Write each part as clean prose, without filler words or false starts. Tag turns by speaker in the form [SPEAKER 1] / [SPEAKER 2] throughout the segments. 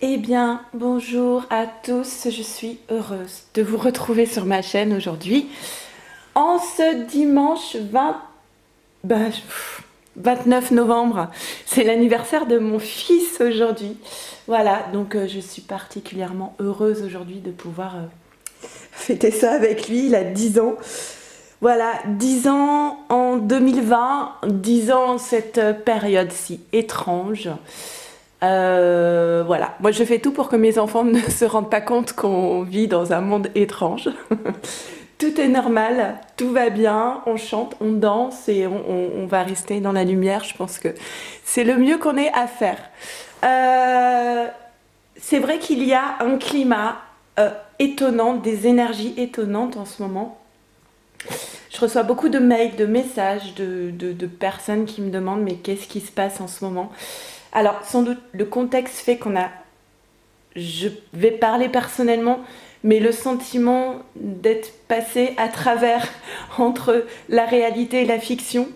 [SPEAKER 1] Eh bien, bonjour à tous, je suis heureuse de vous retrouver sur ma chaîne aujourd'hui. En ce dimanche 29 novembre, c'est l'anniversaire de mon fils aujourd'hui. Voilà, donc je suis particulièrement heureuse aujourd'hui de pouvoir fêter ça avec lui, il a 10 ans. Voilà, 10 ans en 2020, 10 ans cette période si étrange. Voilà, moi je fais tout pour que mes enfants ne se rendent pas compte qu'on vit dans un monde étrange. Tout est normal, tout va bien, on chante, on danse et on va rester dans la lumière. Je pense que c'est le mieux qu'on ait à faire. Euh, c'est vrai qu'il y a un climat étonnant, des énergies étonnantes en ce moment. Je reçois beaucoup de mails, de messages de personnes qui me demandent mais qu'est-ce qui se passe en ce moment. Alors sans doute le contexte fait qu'on a, je vais parler personnellement, mais le sentiment d'être passé à travers entre la réalité et la fiction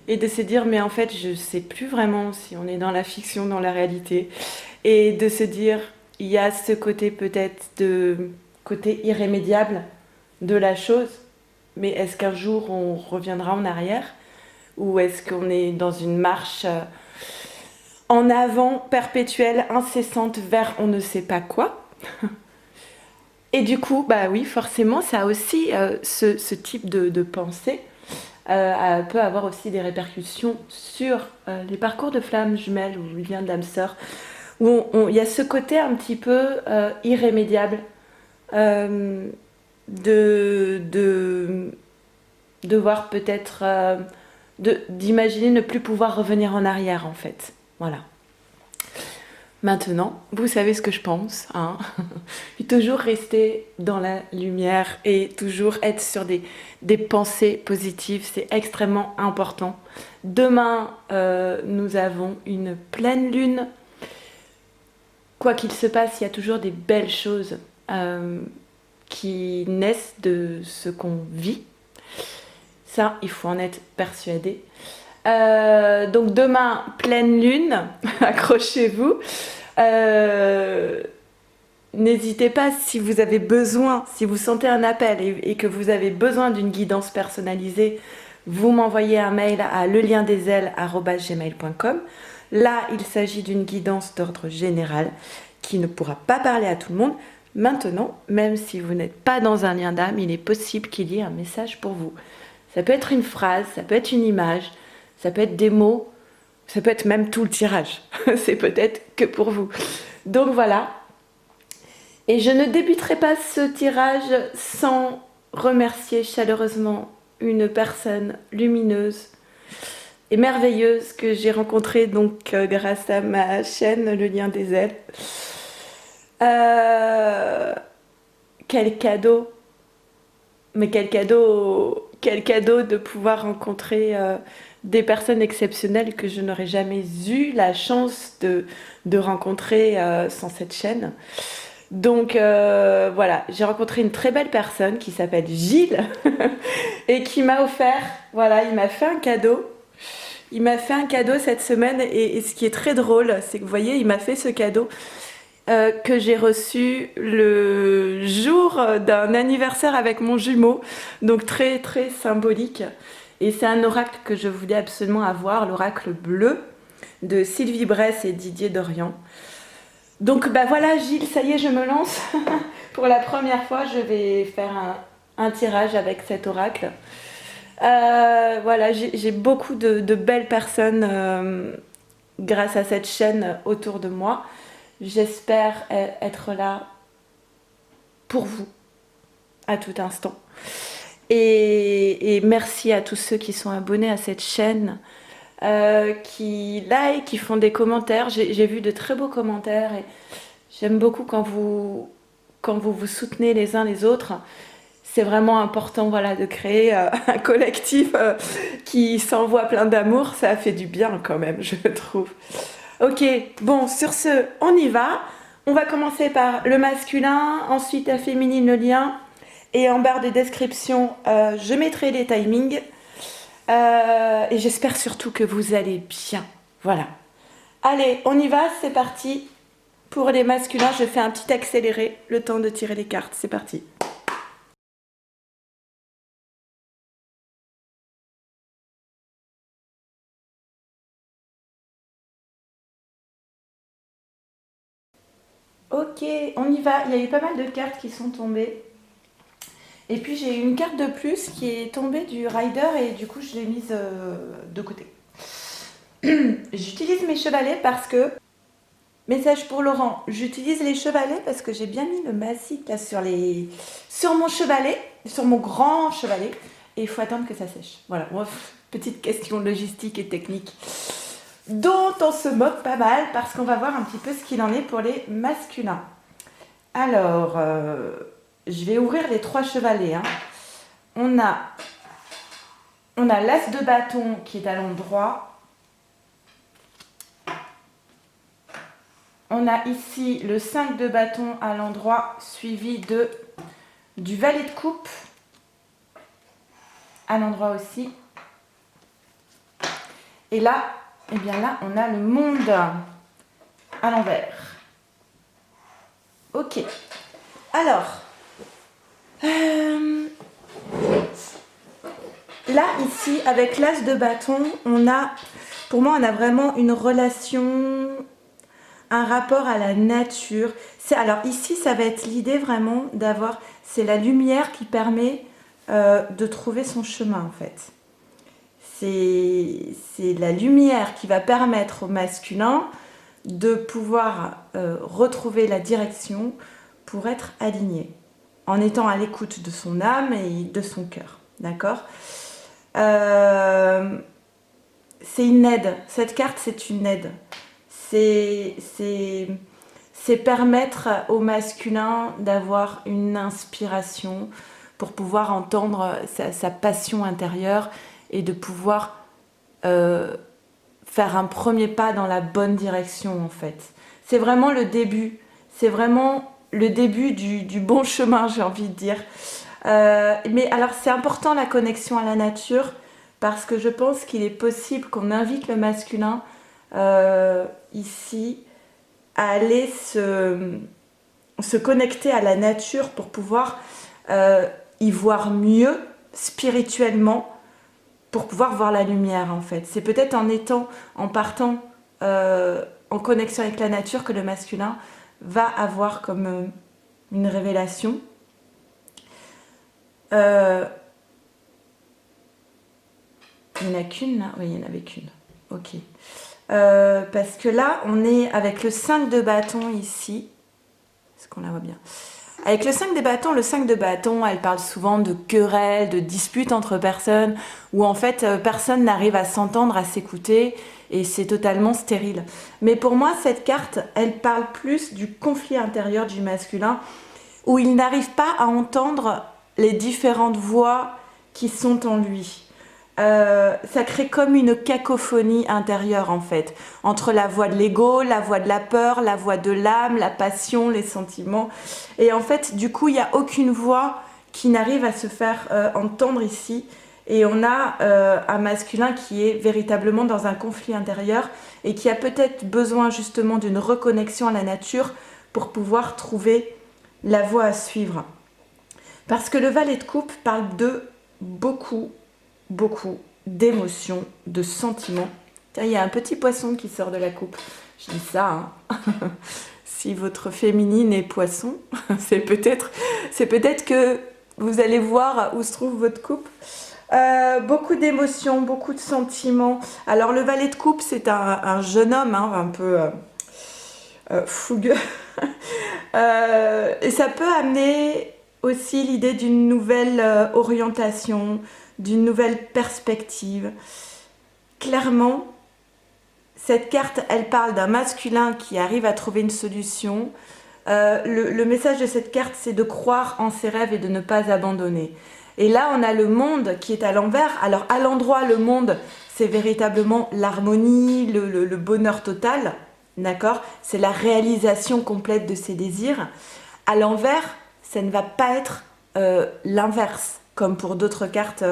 [SPEAKER 1] et de se dire mais en fait je sais plus vraiment si on est dans la fiction, dans la réalité et de se dire il y a ce côté peut-être de côté irrémédiable de la chose, mais est-ce qu'un jour on reviendra en arrière ou est-ce qu'on est dans une marche en avant perpétuelle, incessante vers on ne sait pas quoi. Et du coup, bah oui, forcément, ça a aussi ce type de pensée peut avoir aussi des répercussions sur les parcours de flammes jumelles ou liens d'âme sœur, où il y a ce côté un petit peu irrémédiable euh, de devoir peut-être d'imaginer ne plus pouvoir revenir en arrière en fait. Voilà. Maintenant, vous savez ce que je pense, hein. Puis toujours rester dans la lumière et toujours être sur des pensées positives, c'est extrêmement important. Demain, nous avons une pleine lune. Quoi qu'il se passe, il y a toujours des belles choses qui naissent de ce qu'on vit. Ça, il faut en être persuadé. Donc demain, pleine lune, accrochez-vous. Euh, N'hésitez pas si vous avez besoin, si vous sentez un appel et que vous avez besoin d'une guidance personnalisée, vous m'envoyez un mail à leliendesailes@gmail.com. Là, il s'agit d'une guidance d'ordre général qui ne pourra pas parler à tout le monde. Maintenant, même si vous n'êtes pas dans un lien d'âme, il est possible qu'il y ait un message pour vous. Ça peut être une phrase, ça peut être une image, ça peut être des mots, ça peut être même tout le tirage. C'est peut-être que pour vous. Donc voilà. Et je ne débuterai pas ce tirage sans remercier chaleureusement une personne lumineuse et merveilleuse que j'ai rencontrée donc grâce à ma chaîne Le Lien des Ailes. Euh, Quel cadeau, mais quel cadeau de pouvoir rencontrer des personnes exceptionnelles que je n'aurais jamais eu la chance de rencontrer sans cette chaîne. Donc voilà, j'ai rencontré une très belle personne qui s'appelle Gilles et qui m'a offert, voilà, il m'a fait un cadeau. Il m'a fait un cadeau cette semaine et ce qui est très drôle, c'est que vous voyez, il m'a fait ce cadeau que j'ai reçu le jour d'un anniversaire avec mon jumeau, donc très très symbolique. Et c'est un oracle que je voulais absolument avoir, l'oracle bleu de Sylvie Bresse et Didier Dorian. Donc bah voilà Gilles, ça y est, je me lance. Pour la première fois, je vais faire un tirage avec cet oracle. Voilà, j'ai beaucoup de belles personnes grâce à cette chaîne autour de moi. J'espère être là pour vous à tout instant. Et merci à tous ceux qui sont abonnés à cette chaîne, qui like, qui font des commentaires. J'ai vu de très beaux commentaires et j'aime beaucoup quand vous vous soutenez les uns les autres. C'est vraiment important voilà, de créer un collectif qui s'envoie plein d'amour. Ça fait du bien quand même, je trouve. Ok, bon, sur ce, on y va. On va commencer par le masculin, ensuite la féminine, le lien. Et en barre de description, je mettrai les timings. Et j'espère surtout que vous allez bien. Voilà. Allez, on y va, c'est parti. Pour les masculins, je fais un petit accéléré, le temps de tirer les cartes. C'est parti. Ok, on y va. Il y a eu pas mal de cartes qui sont tombées. Et puis j'ai une carte de plus qui est tombée du rider et du coup je l'ai mise de côté. J'utilise mes chevalets parce que... Message pour Laurent, j'utilise les chevalets parce que j'ai bien mis le mastic là sur mon chevalet, sur mon grand chevalet, et il faut attendre que ça sèche. Voilà, petite question logistique et technique dont on se moque pas mal parce qu'on va voir un petit peu ce qu'il en est pour les masculins. Alors, je vais ouvrir les 3 chevalets. Hein. On a l'as de bâton qui est à l'endroit. On a ici le 5 de bâton à l'endroit, suivi du valet de coupe à l'endroit aussi. Et là, eh bien là, on a le monde à l'envers. Ok. Alors, là, ici, avec l'as de bâton, pour moi, on a vraiment une relation... un rapport à la nature. Alors ici, ça va être l'idée vraiment d'avoir... C'est la lumière qui permet de trouver son chemin, en fait. C'est la lumière qui va permettre au masculin de pouvoir retrouver la direction pour être aligné, en étant à l'écoute de son âme et de son cœur. D'accord ? C'est une aide. Cette carte, c'est une aide. C'est permettre au masculin d'avoir une inspiration pour pouvoir entendre sa passion intérieure et de pouvoir faire un premier pas dans la bonne direction en fait. C'est vraiment le début. C'est vraiment le début du bon chemin, j'ai envie de dire. Mais alors c'est important la connexion à la nature parce que je pense qu'il est possible qu'on invite le masculin ici à aller se connecter à la nature pour pouvoir y voir mieux spirituellement, pour pouvoir voir la lumière en fait. C'est peut-être en partant en connexion avec la nature que le masculin va avoir comme une révélation. Il n'y en a qu'une là ? Oui, il n'y en avait qu'une. Ok. Parce que là, on est avec le 5 de bâton ici. Est-ce qu'on la voit bien ? Avec le 5 de bâton, elle parle souvent de querelles, de disputes entre personnes, où en fait, personne n'arrive à s'entendre, à s'écouter, et c'est totalement stérile. Mais pour moi, cette carte, elle parle plus du conflit intérieur du masculin, où il n'arrive pas à entendre les différentes voix qui sont en lui. Ça crée comme une cacophonie intérieure en fait, entre la voix de l'ego, la voix de la peur, la voix de l'âme, la passion, les sentiments. Et en fait, du coup, il n'y a aucune voix qui n'arrive à se faire entendre ici. Et on a un masculin qui est véritablement dans un conflit intérieur et qui a peut-être besoin justement d'une reconnexion à la nature pour pouvoir trouver la voie à suivre. Parce que le valet de coupe parle de beaucoup d'émotions, de sentiments. Tiens, il y a un petit poisson qui sort de la coupe. Je dis ça, hein. Si votre féminine est poisson, c'est peut-être que vous allez voir où se trouve votre coupe. Beaucoup d'émotions, beaucoup de sentiments. Alors le valet de coupe, c'est un jeune homme, hein, un peu fougueux. Et ça peut amener aussi l'idée d'une nouvelle orientation, d'une nouvelle perspective. Clairement, cette carte, elle parle d'un masculin qui arrive à trouver une solution. Le message de cette carte, c'est de croire en ses rêves et de ne pas abandonner. Et là, on a le monde qui est à l'envers. Alors, à l'endroit, le monde, c'est véritablement l'harmonie, le bonheur total. D'accord ? C'est la réalisation complète de ses désirs. À l'envers, ça ne va pas être l'inverse, comme pour d'autres cartes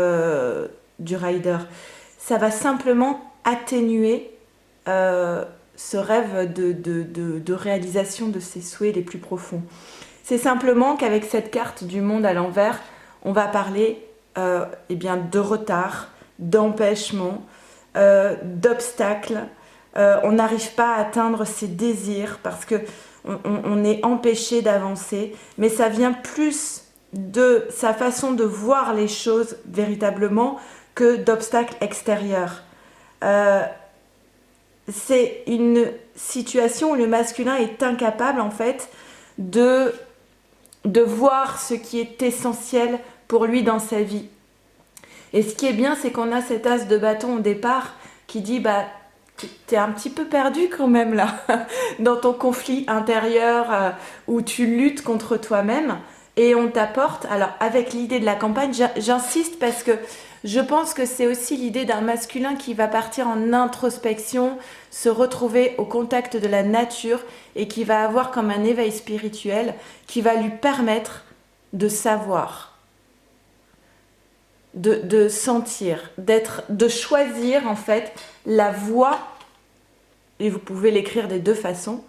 [SPEAKER 1] du rider. Ça va simplement atténuer ce rêve de réalisation de ses souhaits les plus profonds. C'est simplement qu'avec cette carte du monde à l'envers, on va parler eh bien, de retard, d'empêchement, d'obstacles. On n'arrive pas à atteindre ses désirs parce que on est empêché d'avancer, mais ça vient plus de sa façon de voir les choses véritablement que d'obstacles extérieurs. C'est une situation où le masculin est incapable en fait de voir ce qui est essentiel pour lui dans sa vie. Et ce qui est bien, c'est qu'on a cet as de bâton au départ qui dit bah t'es un petit peu perdu quand même là dans ton conflit intérieur où tu luttes contre toi-même, et on t'apporte, alors avec l'idée de la campagne, j'insiste parce que je pense que c'est aussi l'idée d'un masculin qui va partir en introspection, se retrouver au contact de la nature et qui va avoir comme un éveil spirituel qui va lui permettre de savoir, de sentir, de choisir en fait la voie, et vous pouvez l'écrire des deux façons,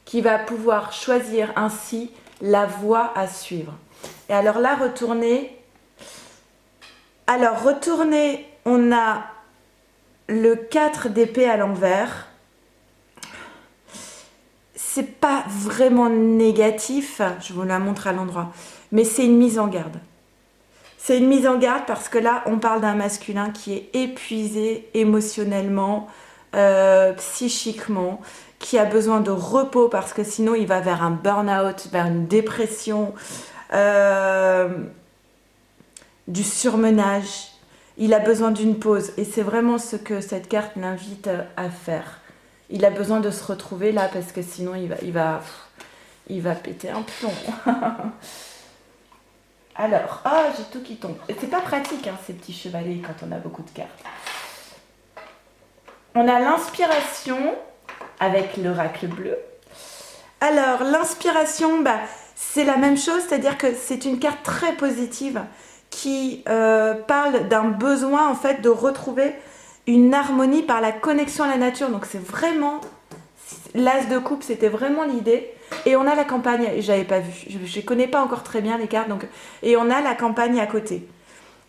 [SPEAKER 1] qui va pouvoir choisir ainsi la voie à suivre. Et alors là, retournez, on a le 4 d'épée à l'envers. C'est pas vraiment négatif, je vous la montre à l'endroit, mais c'est une mise en garde. C'est une mise en garde parce que là, on parle d'un masculin qui est épuisé émotionnellement, psychiquement, qui a besoin de repos parce que sinon il va vers un burn-out, vers une dépression, du surmenage. Il a besoin d'une pause et c'est vraiment ce que cette carte l'invite à faire. Il a besoin de se retrouver là parce que sinon il va péter un plomb. Alors, j'ai tout qui tombe. C'est pas pratique ces petits chevalets quand on a beaucoup de cartes. On a l'inspiration avec l'oracle bleu. Alors, l'inspiration, c'est la même chose, c'est-à-dire que c'est une carte très positive qui parle d'un besoin en fait de retrouver une harmonie par la connexion à la nature. Donc c'est vraiment, l'as de coupe, c'était vraiment l'idée. Et on a la campagne, j'avais pas vu, je connais pas encore très bien les cartes, donc, et on a la campagne à côté.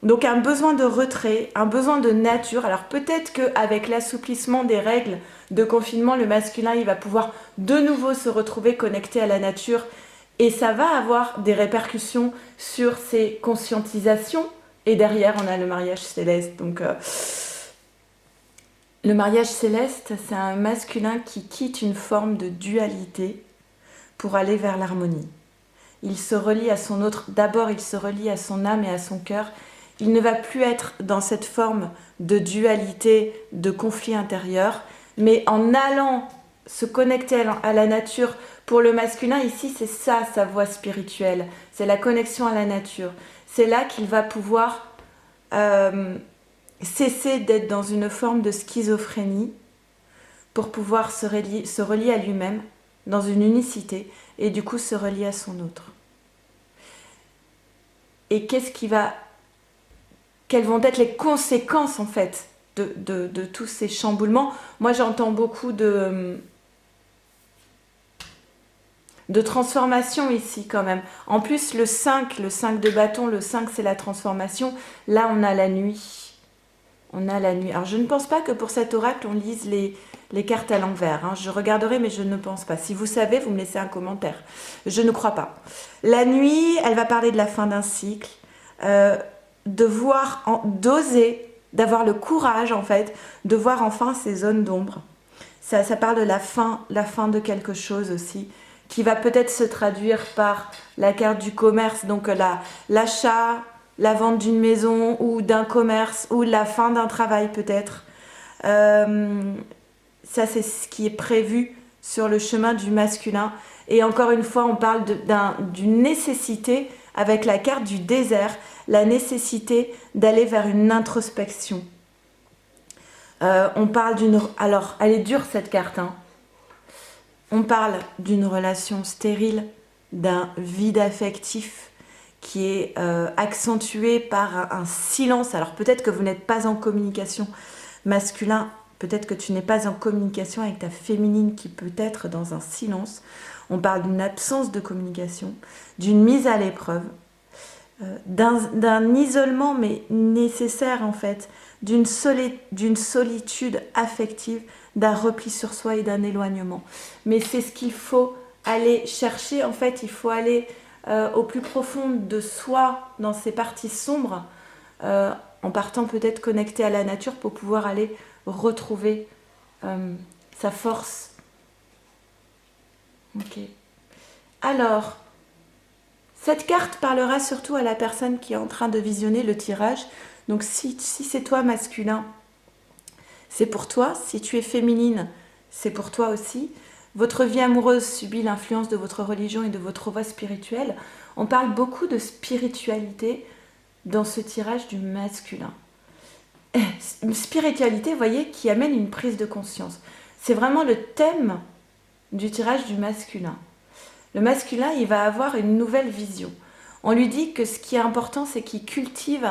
[SPEAKER 1] Donc un besoin de retrait, un besoin de nature. Alors peut-être qu'avec l'assouplissement des règles de confinement, le masculin, il va pouvoir de nouveau se retrouver connecté à la nature. Et ça va avoir des répercussions sur ses conscientisations. Et derrière, on a le mariage céleste. Donc le mariage céleste, c'est un masculin qui quitte une forme de dualité pour aller vers l'harmonie. Il se relie à son autre. D'abord, il se relie à son âme et à son cœur. Il ne va plus être dans cette forme de dualité, de conflit intérieur, mais en allant se connecter à la nature. Pour le masculin, ici, c'est ça, sa voie spirituelle. C'est la connexion à la nature. C'est là qu'il va pouvoir cesser d'être dans une forme de schizophrénie pour pouvoir se relier à lui-même dans une unicité et du coup se relier à son autre. Et quelles vont être les conséquences en fait de tous ces chamboulements? Moi j'entends beaucoup de transformation ici quand même. En plus le 5 de bâton, le 5 c'est la transformation. Là on a la nuit. On a la nuit. Alors je ne pense pas que pour cet oracle on lise les cartes à l'envers. Je regarderai mais je ne pense pas. Si vous savez, vous me laissez un commentaire. Je ne crois pas. La nuit, elle va parler de la fin d'un cycle. D'oser, d'avoir le courage en fait, de voir enfin ces zones d'ombre. Ça parle de la fin de quelque chose aussi, qui va peut-être se traduire par la carte du commerce, donc l'achat, la vente d'une maison ou d'un commerce ou la fin d'un travail peut-être. Ça c'est ce qui est prévu sur le chemin du masculin. Et encore une fois, on parle d'une nécessité avec la carte du désert, la nécessité d'aller vers une introspection. On parle alors, elle est dure cette carte. On parle d'une relation stérile, d'un vide affectif qui est accentué par un silence. Alors peut-être que vous n'êtes pas en communication masculin,
[SPEAKER 2] Peut-être que tu n'es pas en communication avec ta féminine qui peut être dans un silence. On parle d'une absence de communication, d'une mise à l'épreuve, d'un isolement mais nécessaire en fait, d'une solitude affective, d'un repli sur soi et d'un éloignement. Mais c'est ce qu'il faut aller chercher, en fait, il faut aller au plus profond de soi, dans ces parties sombres, en partant peut-être connecté à la nature pour pouvoir aller retrouver sa force. Ok. Alors, cette carte parlera surtout à la personne qui est en train de visionner le tirage. Donc si c'est toi masculin, c'est pour toi. Si tu es féminine, c'est pour toi aussi. Votre vie amoureuse subit l'influence de votre religion et de votre voie spirituelle. On parle beaucoup de spiritualité dans ce tirage du masculin. Une spiritualité, vous voyez, qui amène une prise de conscience. C'est vraiment le thème du tirage du masculin. Le masculin, il va avoir une nouvelle vision. On lui dit que ce qui est important, c'est qu'il cultive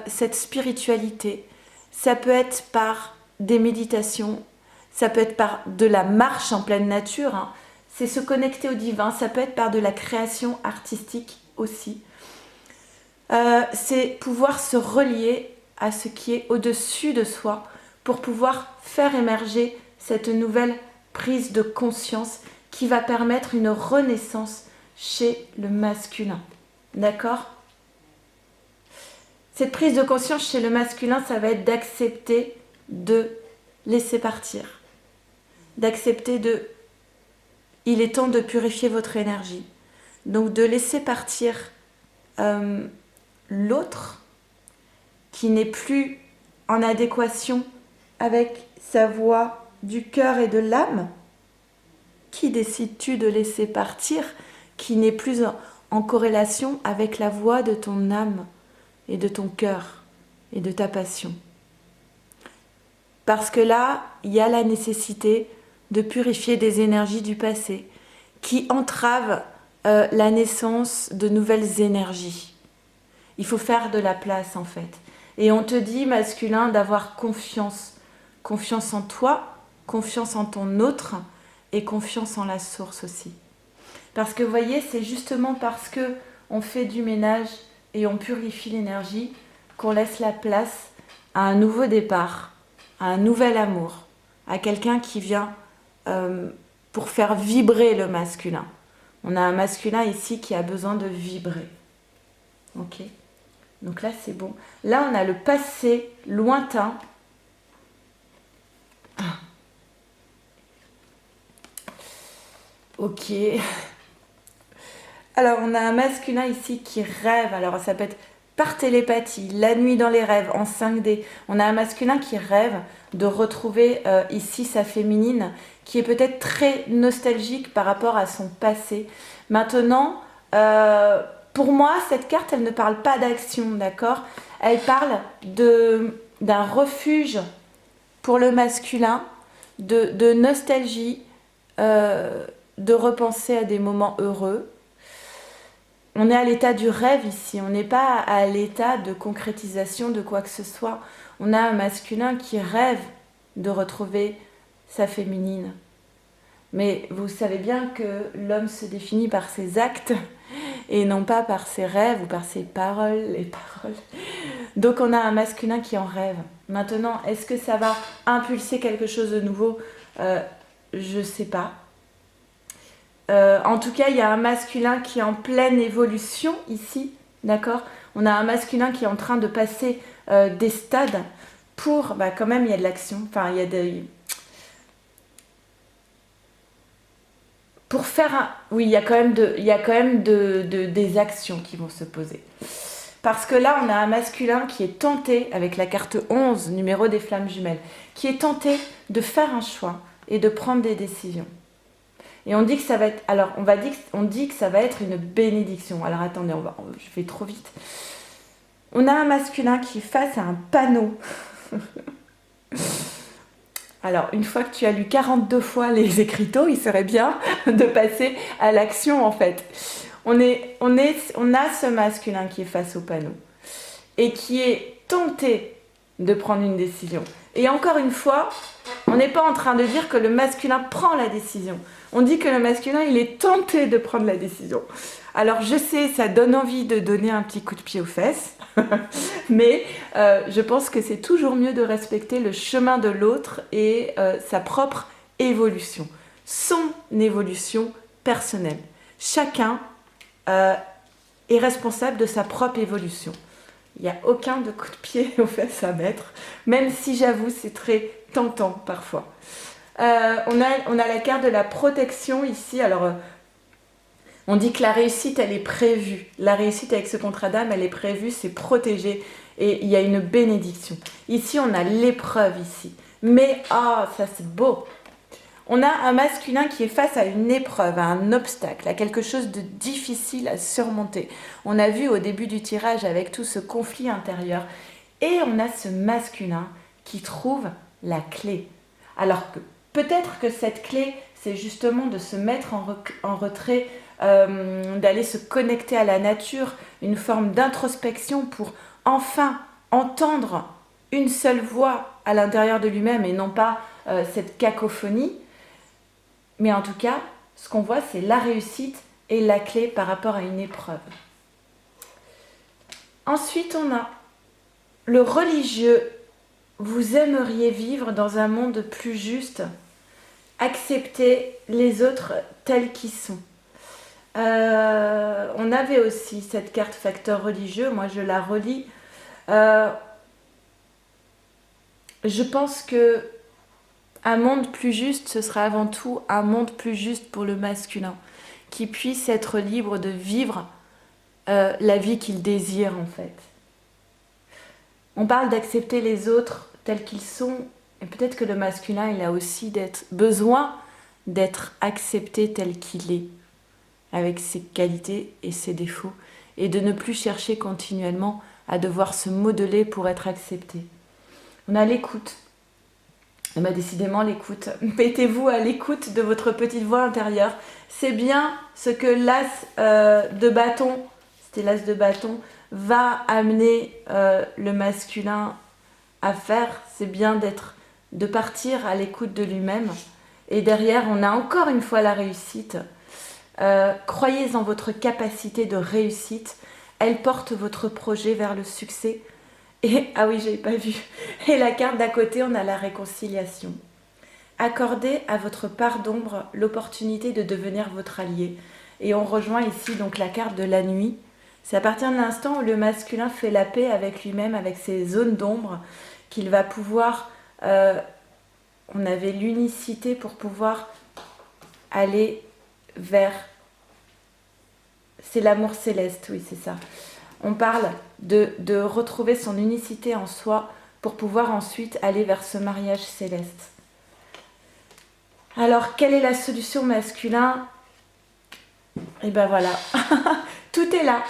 [SPEAKER 2] cette spiritualité. Ça peut être par des méditations, ça peut être par de la marche en pleine nature, hein. C'est se connecter au divin, ça peut être par de la création artistique aussi. C'est pouvoir se relier à ce qui est au-dessus de soi pour pouvoir faire émerger cette nouvelle prise de conscience qui va permettre une renaissance chez le masculin. D'accord ? Cette prise de conscience chez le masculin, ça va être d'accepter de laisser partir. D'accepter de... Il est temps de purifier votre énergie. Donc de laisser partir l'autre qui n'est plus en adéquation avec sa voix du cœur et de l'âme. Qui décides-tu de laisser partir qui n'est plus en corrélation avec la voix de ton âme et de ton cœur et de ta passion? Parce que là, il y a la nécessité de purifier des énergies du passé qui entravent la naissance de nouvelles énergies. Il faut faire de la place en fait. Et on te dit, masculin, d'avoir confiance. Confiance en toi, confiance en ton autre et confiance en la source aussi. Parce que vous voyez, c'est justement parce que on fait du ménage et on purifie l'énergie qu'on laisse la place à un nouveau départ, à un nouvel amour, à quelqu'un qui vient pour faire vibrer le masculin. On a un masculin ici qui a besoin de vibrer. Ok ? Donc là, c'est bon. Là, on a le passé lointain. Ok. Alors, on a un masculin ici qui rêve. Alors, ça peut être par télépathie, la nuit dans les rêves, en 5D. On a un masculin qui rêve de retrouver ici sa féminine, qui est peut-être très nostalgique par rapport à son passé. Maintenant, pour moi, cette carte, elle ne parle pas d'action, d'accord ? Elle parle d'un refuge pour le masculin, de nostalgie, de repenser à des moments heureux. On est à l'état du rêve ici, on n'est pas à l'état de concrétisation de quoi que ce soit. On a un masculin qui rêve de retrouver sa féminine. Mais vous savez bien que l'homme se définit par ses actes et non pas par ses rêves ou par ses paroles. Donc on a un masculin qui en rêve. Maintenant, est-ce que ça va impulser quelque chose de nouveau ? Je ne sais pas. En tout cas, il y a un masculin qui est en pleine évolution ici, d'accord ? On a un masculin qui est en train de passer des stades pour... quand même, il y a de l'action. Enfin, il y a des... Pour faire un... Oui, il y a quand même des actions qui vont se poser. Parce que là, on a un masculin qui est tenté, avec la carte 11, numéro des flammes jumelles, qui est tenté de faire un choix et de prendre des décisions. Et on dit que ça va être... Alors, on dit que ça va être une bénédiction. Alors, attendez, je vais trop vite. On a un masculin qui est face à un panneau. Alors, une fois que tu as lu 42 fois les écriteaux, il serait bien de passer à l'action, en fait. On a ce masculin qui est face au panneau et qui est tenté de prendre une décision. Et encore une fois, on n'est pas en train de dire que le masculin prend la décision. On dit que le masculin, il est tenté de prendre la décision. Alors je sais, ça donne envie de donner un petit coup de pied aux fesses, mais je pense que c'est toujours mieux de respecter le chemin de l'autre et sa propre évolution, son évolution personnelle. Chacun est responsable de sa propre évolution. Il n'y a aucun de coup de pied aux fesses à mettre, même si j'avoue c'est très tentant parfois. On a la carte de la protection ici. Alors on dit que la réussite elle est prévue. La réussite avec ce contrat d'âme elle est prévue, c'est protégé et il y a une bénédiction. Ici on a l'épreuve ici. Mais ça c'est beau. On a un masculin qui est face à une épreuve, à un obstacle, à quelque chose de difficile à surmonter. On a vu au début du tirage avec tout ce conflit intérieur. Et on a ce masculin qui trouve la clé. Alors que peut-être que cette clé, c'est justement de se mettre en retrait, d'aller se connecter à la nature, une forme d'introspection pour enfin entendre une seule voix à l'intérieur de lui-même et non pas cette cacophonie. Mais en tout cas, ce qu'on voit, c'est la réussite et la clé par rapport à une épreuve. Ensuite, on a le religieux. Vous aimeriez vivre dans un monde plus juste, accepter les autres tels qu'ils sont. On avait aussi cette carte facteur religieux, moi je la relis. Je pense que un monde plus juste, ce sera avant tout un monde plus juste pour le masculin, qui puisse être libre de vivre la vie qu'il désire en fait. On parle d'accepter les autres tels qu'ils sont, et peut-être que le masculin, il a aussi besoin d'être accepté tel qu'il est, avec ses qualités et ses défauts, et de ne plus chercher continuellement à devoir se modeler pour être accepté. On a l'écoute. Décidément l'écoute. Mettez-vous à l'écoute de votre petite voix intérieure. C'est bien ce que l'as de bâton, c'était l'as de bâton, va amener le masculin à faire. C'est bien de partir à l'écoute de lui-même. Et derrière, on a encore une fois la réussite. Croyez en votre capacité de réussite. Elle porte votre projet vers le succès. Et, ah oui, j'avais pas vu. Et la carte d'à côté, on a la réconciliation. Accordez à votre part d'ombre l'opportunité de devenir votre allié. Et on rejoint ici donc la carte de la nuit. C'est à partir de l'instant où le masculin fait la paix avec lui-même, avec ses zones d'ombre, qu'il va pouvoir... on avait l'unicité pour pouvoir aller vers... C'est l'amour céleste, oui, c'est ça. On parle de retrouver son unicité en soi pour pouvoir ensuite aller vers ce mariage céleste. Alors, quelle est la solution masculin ? Et ben voilà, tout est là.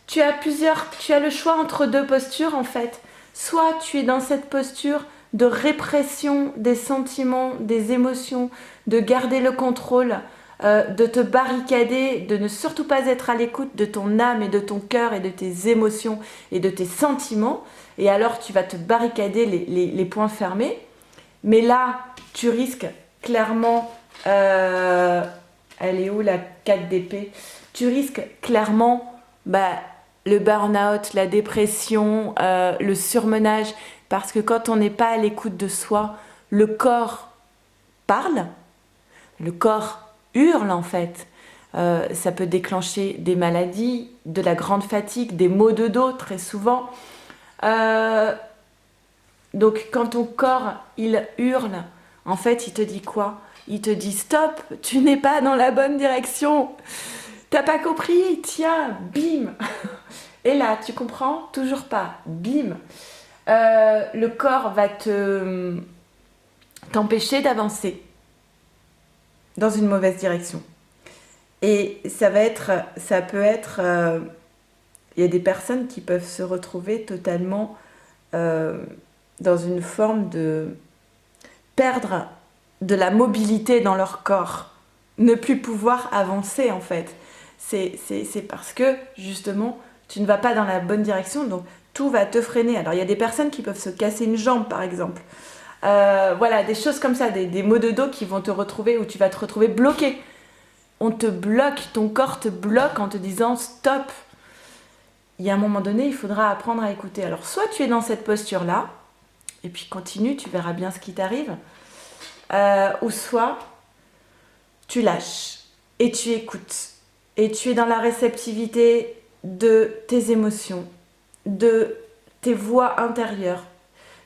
[SPEAKER 2] Tu as le choix entre deux postures en fait. Soit tu es dans cette posture de répression des sentiments, des émotions, de garder le contrôle, de te barricader, de ne surtout pas être à l'écoute de ton âme et de ton cœur et de tes émotions et de tes sentiments. Et alors tu vas te barricader les poings fermés. Mais là, tu risques clairement... elle est où la 4 d'épée ? Tu risques clairement le burn-out, la dépression, le surmenage. Parce que quand on n'est pas à l'écoute de soi, le corps parle, le corps hurle en fait. Ça peut déclencher des maladies, de la grande fatigue, des maux de dos très souvent. Donc quand ton corps il hurle, en fait il te dit quoi ? Il te dit stop, tu n'es pas dans la bonne direction. T'as pas compris ? Tiens, bim. Et là, tu comprends ? Toujours pas. Bim. Le corps va t'empêcher d'avancer dans une mauvaise direction. Et ça peut être... il y a des personnes qui peuvent se retrouver totalement dans une forme de perdre de la mobilité dans leur corps, ne plus pouvoir avancer en fait. C'est parce que justement tu ne vas pas dans la bonne direction, donc tout va te freiner. Alors il y a des personnes qui peuvent se casser une jambe par exemple. Voilà, des choses comme ça, des maux de dos qui vont te retrouver, où tu vas te retrouver bloqué. On te bloque, ton corps te bloque en te disant stop. Il y a un moment donné, il faudra apprendre à écouter. Alors soit tu es dans cette posture-là, et puis continue, tu verras bien ce qui t'arrive. Ou soit tu lâches et tu écoutes. Et tu es dans la réceptivité de tes émotions, de tes voix intérieures,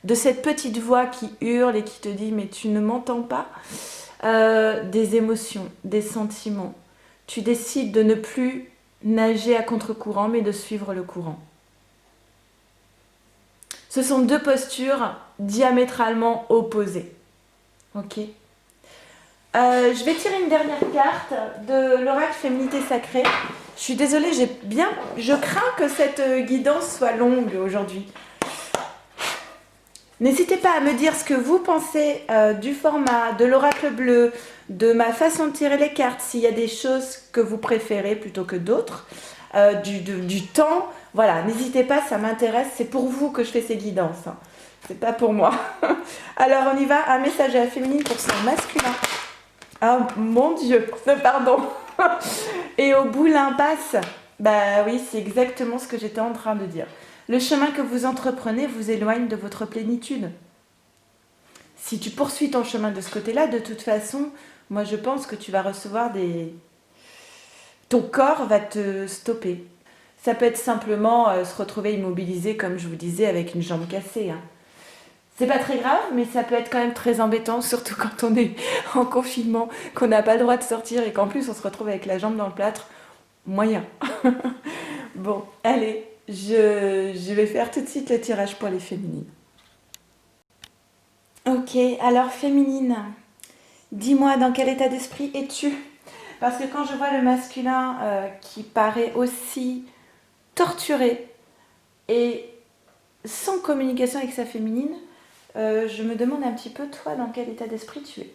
[SPEAKER 2] de cette petite voix qui hurle et qui te dit mais tu ne m'entends pas, des émotions, des sentiments. Tu décides de ne plus nager à contre-courant mais de suivre le courant. Ce sont deux postures diamétralement opposées. Ok. Je vais tirer une dernière carte de l'oracle Féminité Sacrée. Je suis désolée, je crains que cette guidance soit longue aujourd'hui. N'hésitez pas à me dire ce que vous pensez du format, de l'oracle bleu, de ma façon de tirer les cartes, s'il y a des choses que vous préférez plutôt que d'autres, du temps. Voilà, n'hésitez pas, ça m'intéresse, c'est pour vous que je fais ces guidances. Hein. C'est pas pour moi. Alors on y va, un message à la féminine pour son masculin. Ah mon Dieu, pardon. Et au bout l'impasse, bah oui, c'est exactement ce que j'étais en train de dire. Le chemin que vous entreprenez vous éloigne de votre plénitude. Si tu poursuis ton chemin de ce côté-là, de toute façon, moi je pense que tu vas recevoir ton corps va te stopper. Ça peut être simplement se retrouver immobilisé, comme je vous disais, avec une jambe cassée. Hein. C'est pas très grave, mais ça peut être quand même très embêtant, surtout quand on est en confinement, qu'on n'a pas le droit de sortir et qu'en plus on se retrouve avec la jambe dans le plâtre. Moyen. Bon, allez, je vais faire tout de suite le tirage pour les féminines. Ok, alors féminine, dis-moi dans quel état d'esprit es-tu? Parce que quand je vois le masculin qui paraît aussi torturé et sans communication avec sa féminine, je me demande un petit peu, toi, dans quel état d'esprit tu es.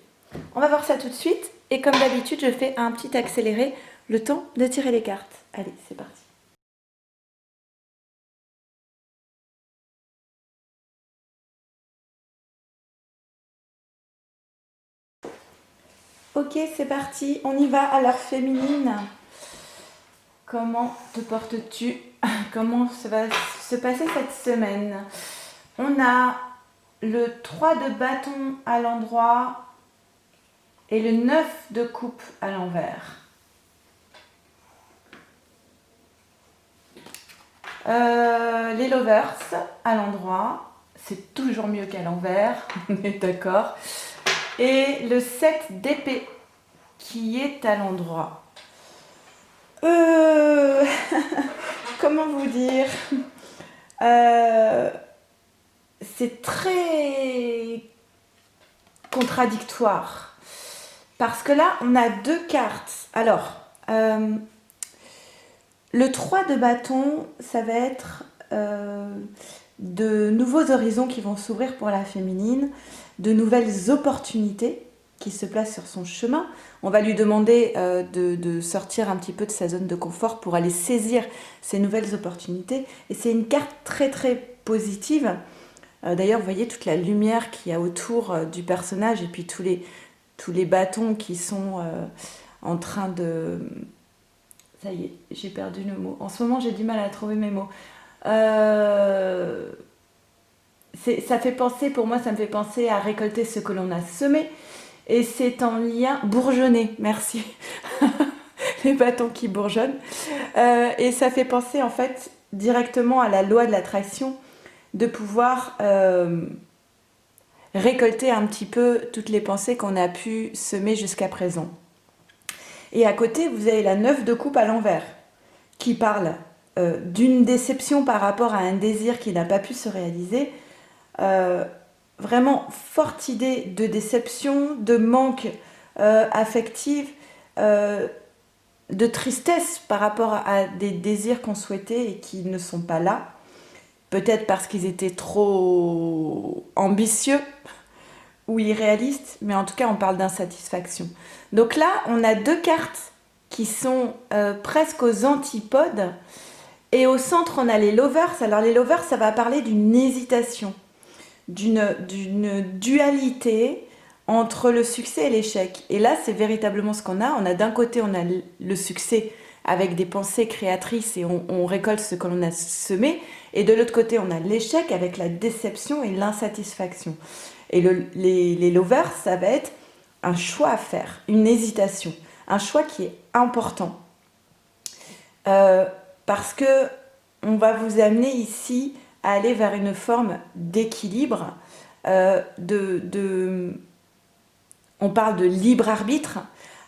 [SPEAKER 2] On va voir ça tout de suite. Et comme d'habitude, je fais un petit accéléré, le temps de tirer les cartes. Allez, c'est parti. Ok, c'est parti. On y va. Alors, féminine, comment te portes-tu? Comment ça va se passer cette semaine? On a le 3 de bâton à l'endroit et le 9 de coupe à l'envers. Les lovers à l'endroit, c'est toujours mieux qu'à l'envers, on est d'accord. Et le 7 d'épée qui est à l'endroit. Comment vous dire, c'est très contradictoire. Parce que là, on a deux cartes. Alors, le 3 de bâton, ça va être de nouveaux horizons qui vont s'ouvrir pour la féminine, de nouvelles opportunités qui se placent sur son chemin. On va lui demander de sortir un petit peu de sa zone de confort pour aller saisir ces nouvelles opportunités. Et c'est une carte très très positive. D'ailleurs, vous voyez toute la lumière qu'il y a autour du personnage et puis tous les bâtons qui sont en train de... Ça y est, j'ai perdu le mot. En ce moment, j'ai du mal à trouver mes mots. Ça fait penser, pour moi, ça me fait penser à récolter ce que l'on a semé. Et c'est en lien... Bourgeonner, merci. Les bâtons qui bourgeonnent. Et ça fait penser, en fait, directement à la loi de l'attraction, de pouvoir récolter un petit peu toutes les pensées qu'on a pu semer jusqu'à présent. Et à côté, vous avez la 9 de coupe à l'envers, qui parle d'une déception par rapport à un désir qui n'a pas pu se réaliser. Vraiment forte idée de déception, de manque affectif, de tristesse par rapport à des désirs qu'on souhaitait et qui ne sont pas là. Peut-être parce qu'ils étaient trop ambitieux ou irréalistes, mais en tout cas on parle d'insatisfaction. Donc là, on a deux cartes qui sont presque aux antipodes Et au centre, on a les lovers. Alors les lovers, ça va parler d'une hésitation, d'une dualité entre le succès et l'échec. Et là, c'est véritablement ce qu'on a. On a d'un côté, on a le succès avec des pensées créatrices et on récolte ce que l'on a semé. Et de l'autre côté, on a l'échec avec la déception et l'insatisfaction. Et les lovers, ça va être un choix à faire, une hésitation, un choix qui est important. Parce que on va vous amener ici à aller vers une forme d'équilibre, on parle de libre arbitre.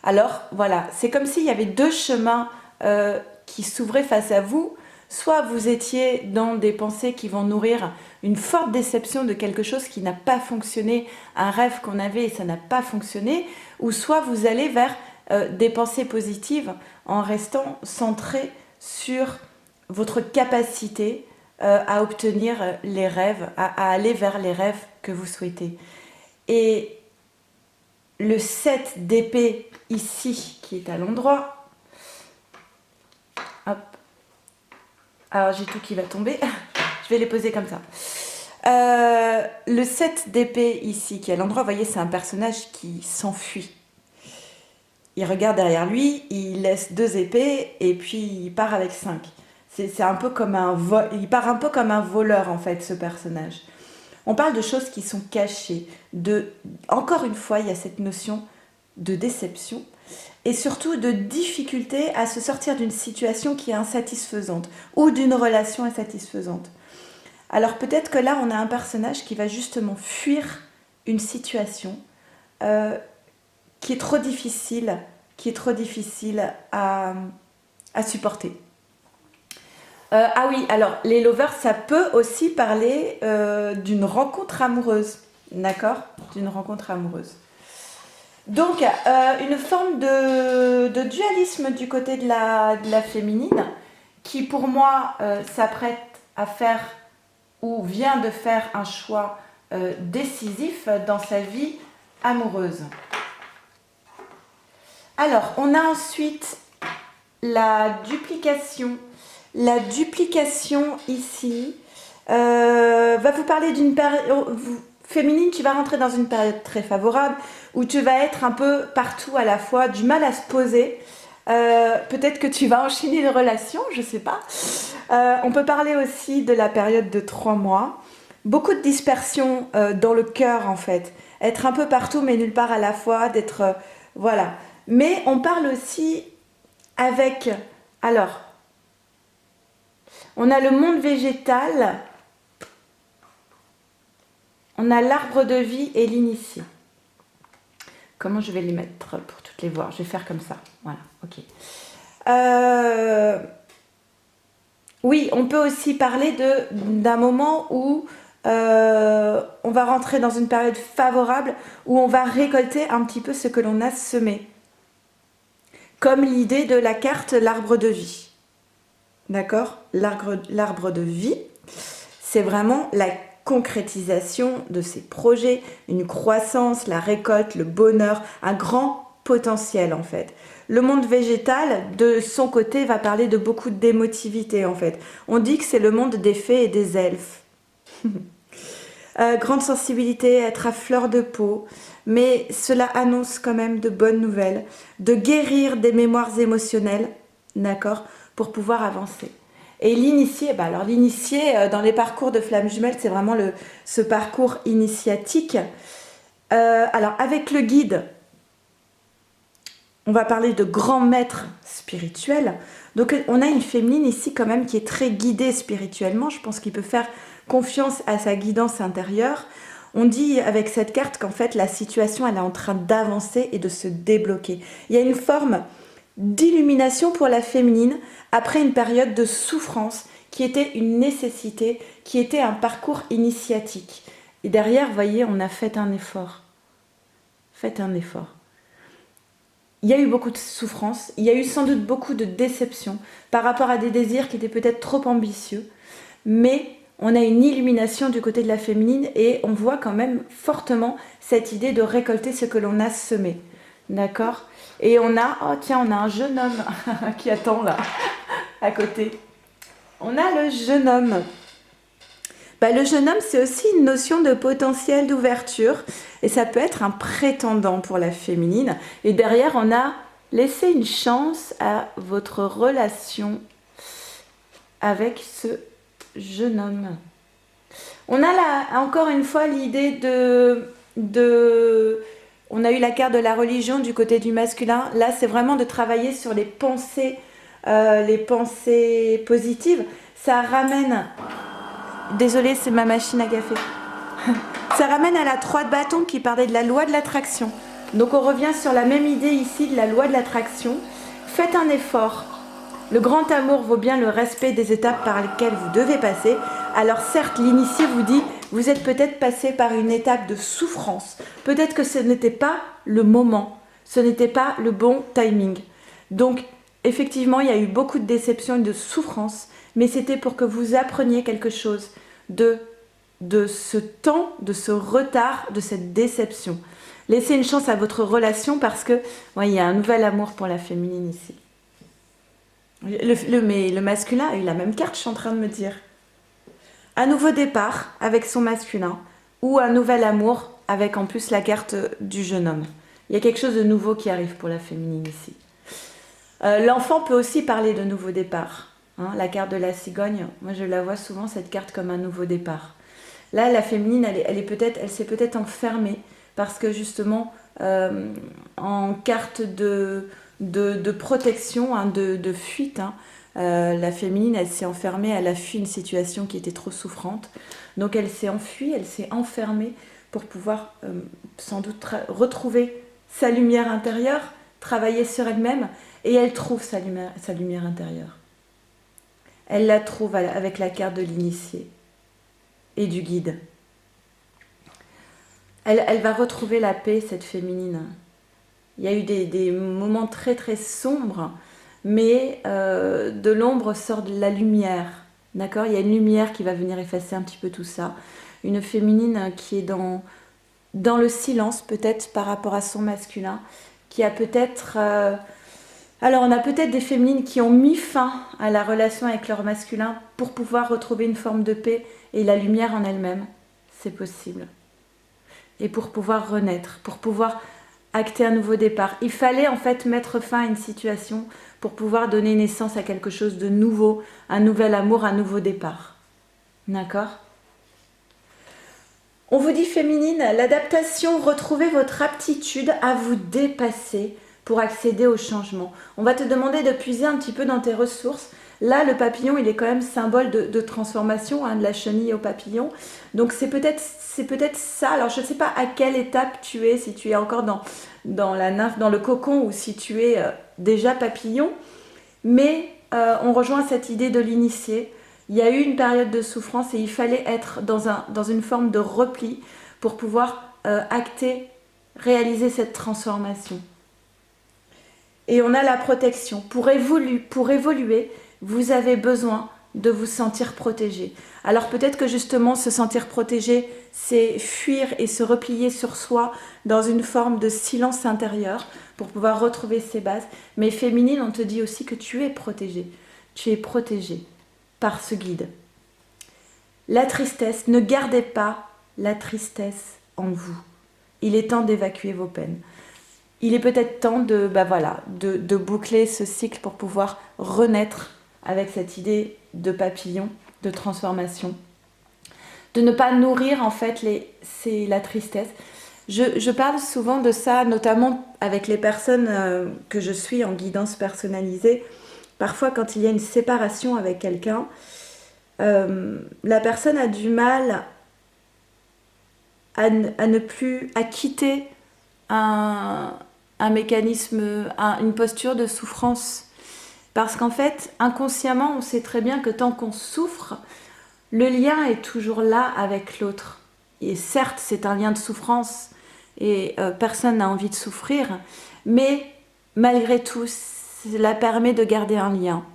[SPEAKER 2] Alors voilà, c'est comme s'il y avait deux chemins qui s'ouvraient face à vous. Soit vous étiez dans des pensées qui vont nourrir une forte déception de quelque chose qui n'a pas fonctionné, un rêve qu'on avait et ça n'a pas fonctionné, ou soit vous allez vers des pensées positives en restant centré sur votre capacité à obtenir les rêves, à aller vers les rêves que vous souhaitez. Et le 7 d'épée ici, qui est à l'endroit, hop, alors j'ai tout qui va tomber, je vais les poser comme ça. Le 7 d'épée ici, qui est à l'endroit, vous voyez, c'est un personnage qui s'enfuit. Il regarde derrière lui, il laisse 2 épées et puis il part avec 5. C'est un peu comme il part un peu comme un voleur en fait, ce personnage. On parle de choses qui sont cachées. Encore une fois, il y a cette notion de déception et surtout de difficulté à se sortir d'une situation qui est insatisfaisante ou d'une relation insatisfaisante. Alors peut-être que là, on a un personnage qui va justement fuir une situation qui est trop difficile à supporter. Ah oui, alors les lovers, ça peut aussi parler d'une rencontre amoureuse, d'accord ? D'une rencontre amoureuse. Donc, une forme de dualisme du côté de la féminine, qui pour moi s'apprête à faire ou vient de faire un choix décisif dans sa vie amoureuse. Alors, on a ensuite la duplication. La duplication ici va vous parler d'une période féminine. Tu vas rentrer dans une période très favorable où tu vas être un peu partout à la fois, du mal à se poser. Peut-être que tu vas enchaîner une relation, je ne sais pas. On peut parler aussi de la période de 3 mois. Beaucoup de dispersion dans le cœur en fait. Être un peu partout mais nulle part à la fois, d'être... voilà. Mais on parle aussi avec... Alors... On a le monde végétal, on a l'arbre de vie et l'initié. Comment je vais les mettre pour toutes les voir ? Je vais faire comme ça. Voilà, ok. Oui, on peut aussi parler d'un moment où on va rentrer dans une période favorable, où on va récolter un petit peu ce que l'on a semé. Comme l'idée de la carte l'arbre de vie. D'accord ? L'arbre de vie, c'est vraiment la concrétisation de ses projets, une croissance, la récolte, le bonheur, un grand potentiel en fait. Le monde végétal, de son côté, va parler de beaucoup d'émotivité en fait. On dit que c'est le monde des fées et des elfes. Grande sensibilité, être à fleur de peau, mais cela annonce quand même de bonnes nouvelles, de guérir des mémoires émotionnelles, d'accord ? Pour pouvoir avancer. Et l'initié, alors l'initié dans les parcours de flammes jumelles, c'est vraiment ce parcours initiatique. Alors avec le guide, on va parler de grand maître spirituel. Donc on a une féminine ici quand même qui est très guidée spirituellement. Je pense qu'il peut faire confiance à sa guidance intérieure. On dit avec cette carte qu'en fait la situation elle est en train d'avancer et de se débloquer. Il y a une forme d'illumination pour la féminine après une période de souffrance qui était une nécessité, qui était un parcours initiatique. Et derrière, vous voyez, on a fait un effort. Faites un effort. Il y a eu beaucoup de souffrance, il y a eu sans doute beaucoup de déception par rapport à des désirs qui étaient peut-être trop ambitieux, mais on a une illumination du côté de la féminine et on voit quand même fortement cette idée de récolter ce que l'on a semé. D'accord ? Et on a, oh tiens, on a un jeune homme qui attend là, à côté. On a le jeune homme. Le jeune homme, c'est aussi une notion de potentiel d'ouverture et ça peut être un prétendant pour la féminine. Et derrière, on a laissé une chance à votre relation avec ce jeune homme. On a là, encore une fois, l'idée on a eu la carte de la religion du côté du masculin. Là, c'est vraiment de travailler sur les pensées positives. Ça ramène... Désolée, c'est ma machine à café. Ça ramène à la 3 de bâton qui parlait de la loi de l'attraction. Donc on revient sur la même idée ici de la loi de l'attraction. Faites un effort. Le grand amour vaut bien le respect des étapes par lesquelles vous devez passer. Alors certes, l'initié vous dit, vous êtes peut-être passé par une étape de souffrance. Peut-être que ce n'était pas le moment. Ce n'était pas le bon timing. Donc effectivement, il y a eu beaucoup de déceptions et de souffrances. Mais c'était pour que vous appreniez quelque chose de ce temps, de ce retard, de cette déception. Laissez une chance à votre relation parce que il y a un nouvel amour pour la féminine ici. Mais le masculin a eu la même carte, je suis en train de me dire. Un nouveau départ avec son masculin ou un nouvel amour avec en plus la carte du jeune homme. Il y a quelque chose de nouveau qui arrive pour la féminine ici. L'enfant peut aussi parler de nouveau départ. La carte de la cigogne, moi je la vois souvent cette carte comme un nouveau départ. Là, la féminine, elle s'est peut-être enfermée parce que justement, en carte de protection, de fuite, la féminine, elle s'est enfermée, elle a fui une situation qui était trop souffrante. Donc elle s'est enfuie, elle s'est enfermée pour pouvoir sans doute retrouver sa lumière intérieure, travailler sur elle-même, et elle trouve sa lumière intérieure. Elle la trouve avec la carte de l'initié et du guide. Elle va retrouver la paix, cette féminine. Il y a eu des moments très très sombres, mais de l'ombre sort de la lumière. D'accord ? Il y a une lumière qui va venir effacer un petit peu tout ça. Une féminine qui est dans le silence, peut-être par rapport à son masculin, qui a peut-être... Alors, on a peut-être des féminines qui ont mis fin à la relation avec leur masculin pour pouvoir retrouver une forme de paix et la lumière en elle-même. C'est possible. Et pour pouvoir renaître, pour pouvoir acter un nouveau départ. Il fallait en fait mettre fin à une situation pour pouvoir donner naissance à quelque chose de nouveau, un nouvel amour, un nouveau départ. D'accord ? On vous dit féminine, l'adaptation, retrouvez votre aptitude à vous dépasser pour accéder au changement. On va te demander de puiser un petit peu dans tes ressources. Là, le papillon, il est quand même symbole de transformation, de la chenille au papillon. Donc c'est peut-être ça. Alors je ne sais pas à quelle étape tu es, si tu es encore dans la nymphe, dans le cocon, ou si tu es déjà papillon. Mais on rejoint cette idée de l'initié. Il y a eu une période de souffrance et il fallait être dans une forme de repli pour pouvoir réaliser cette transformation. Et on a la protection. Pour évoluer, vous avez besoin de vous sentir protégé. Alors peut-être que justement se sentir protégé, c'est fuir et se replier sur soi dans une forme de silence intérieur pour pouvoir retrouver ses bases. Mais féminine, on te dit aussi que tu es protégé. Tu es protégé par ce guide. La tristesse, ne gardez pas la tristesse en vous. Il est temps d'évacuer vos peines. Il est peut-être temps de boucler ce cycle pour pouvoir renaître avec cette idée de papillon, de transformation. De ne pas nourrir en fait la tristesse. Je parle souvent de ça, notamment avec les personnes que je suis en guidance personnalisée. Parfois, quand il y a une séparation avec quelqu'un, la personne a du mal à quitter un mécanisme, une posture de souffrance. Parce qu'en fait, inconsciemment, on sait très bien que tant qu'on souffre, le lien est toujours là avec l'autre. Et certes, c'est un lien de souffrance et personne n'a envie de souffrir, mais malgré tout, cela permet de garder un lien.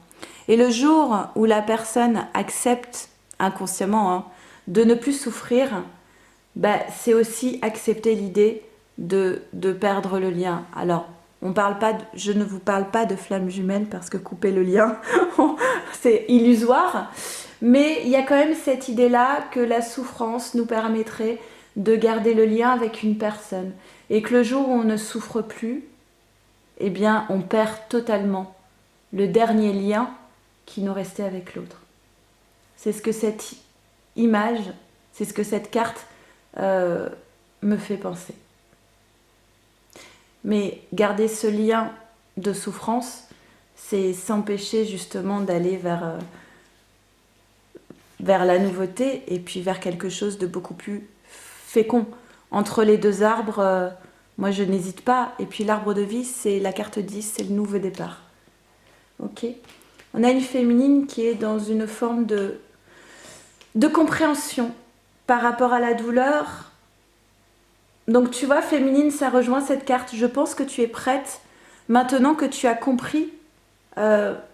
[SPEAKER 2] Et le jour où la personne accepte, inconsciemment, de ne plus souffrir, c'est aussi accepter l'idée de perdre le lien. Alors, Je ne vous parle pas de flammes jumelles parce que couper le lien, c'est illusoire. Mais il y a quand même cette idée-là que la souffrance nous permettrait de garder le lien avec une personne. Et que le jour où on ne souffre plus, eh bien, on perd totalement le dernier lien qui nous restait avec l'autre. C'est ce que cette image, c'est ce que cette carte me fait penser. Mais garder ce lien de souffrance, c'est s'empêcher justement d'aller vers la nouveauté et puis vers quelque chose de beaucoup plus fécond. Entre les deux arbres, moi je n'hésite pas. Et puis l'arbre de vie, c'est la carte 10, c'est le nouveau départ. Ok. On a une féminine qui est dans une forme de compréhension par rapport à la douleur. Donc tu vois, féminine, ça rejoint cette carte. Je pense que tu es prête, maintenant que tu as compris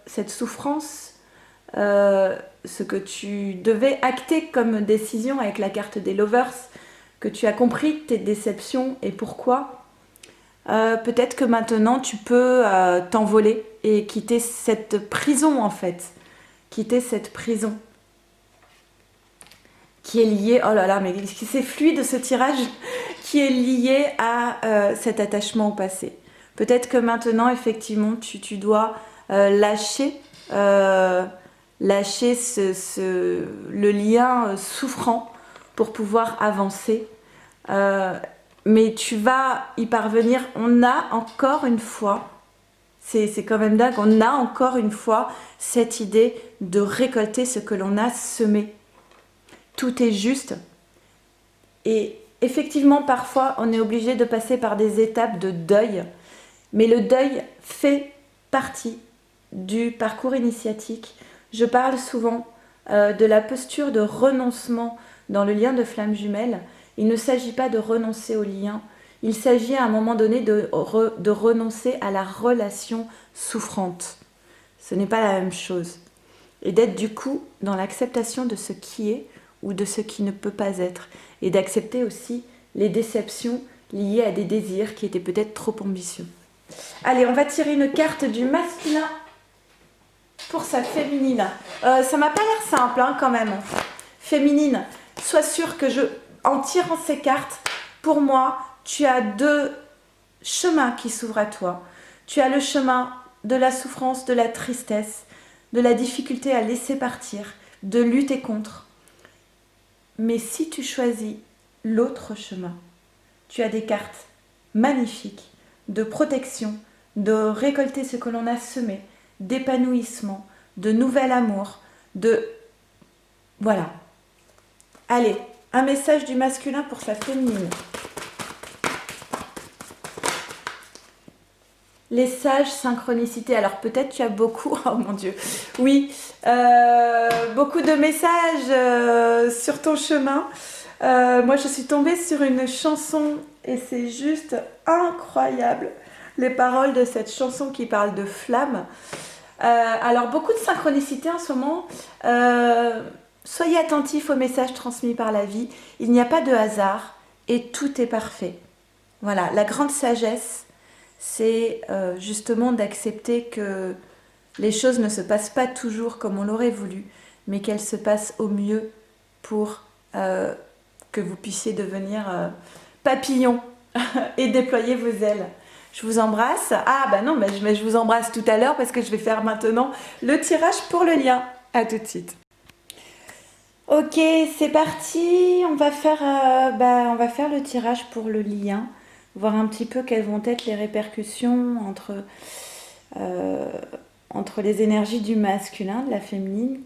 [SPEAKER 2] cette souffrance, ce que tu devais acter comme décision avec la carte des lovers, que tu as compris tes déceptions et pourquoi. Peut-être que maintenant tu peux t'envoler et quitter cette prison en fait. Quitter cette prison qui est liée, oh là là, mais c'est fluide ce tirage, qui est lié à cet attachement au passé. Peut-être que maintenant, effectivement, tu dois lâcher le lien souffrant pour pouvoir avancer. Mais tu vas y parvenir. On a encore une fois, c'est quand même dingue, on a encore une fois cette idée de récolter ce que l'on a semé. Tout est juste. Et effectivement, parfois, on est obligé de passer par des étapes de deuil. Mais le deuil fait partie du parcours initiatique. Je parle souvent de la posture de renoncement dans le lien de flamme jumelle. Il ne s'agit pas de renoncer au lien. Il s'agit à un moment donné de renoncer à la relation souffrante. Ce n'est pas la même chose. Et d'être du coup dans l'acceptation de ce qui est ou de ce qui ne peut pas être. Et d'accepter aussi les déceptions liées à des désirs qui étaient peut-être trop ambitieux. Allez, on va tirer une carte du masculin pour sa féminine. Ça m'a pas l'air simple hein, quand même. Féminine, sois sûre que en tirant ces cartes, pour moi, tu as deux chemins qui s'ouvrent à toi. Tu as le chemin de la souffrance, de la tristesse, de la difficulté à laisser partir, de lutter contre. Mais si tu choisis l'autre chemin, tu as des cartes magnifiques de protection, de récolter ce que l'on a semé, d'épanouissement, de nouvel amour, de... Voilà. Allez, un message du masculin pour sa féminine. Les sages synchronicités. Alors peut-être tu as beaucoup, oh mon Dieu, oui, beaucoup de messages sur ton chemin. Moi je suis tombée sur une chanson et c'est juste incroyable. Les paroles de cette chanson qui parle de flamme. Alors beaucoup de synchronicité en ce moment. Soyez attentifs aux messages transmis par la vie. Il n'y a pas de hasard et tout est parfait. Voilà, la grande sagesse. C'est justement d'accepter que les choses ne se passent pas toujours comme on l'aurait voulu, mais qu'elles se passent au mieux pour que vous puissiez devenir papillon et déployer vos ailes. Je vous embrasse. Ah bah non, mais je vous embrasse tout à l'heure parce que je vais faire maintenant le tirage pour le lien. À tout de suite. Ok, c'est parti. On va faire le tirage pour le lien. Voir un petit peu quelles vont être les répercussions entre les énergies du masculin, de la féminine,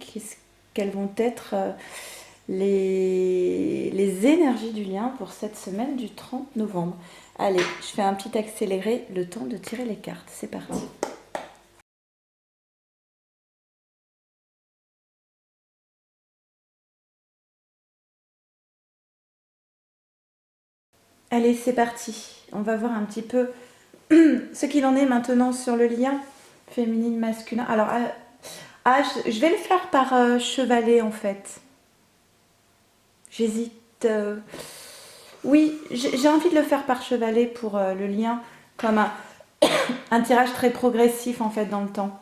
[SPEAKER 2] quelles vont être les énergies du lien pour cette semaine du 30 novembre. Allez, je fais un petit accéléré, le temps de tirer les cartes. C'est parti. Allez, c'est parti. On va voir un petit peu ce qu'il en est maintenant sur le lien féminine-masculin. Alors, je vais le faire par chevalet en fait. J'hésite. Oui, j'ai envie de le faire par chevalet pour le lien comme Un tirage très progressif en fait dans le temps.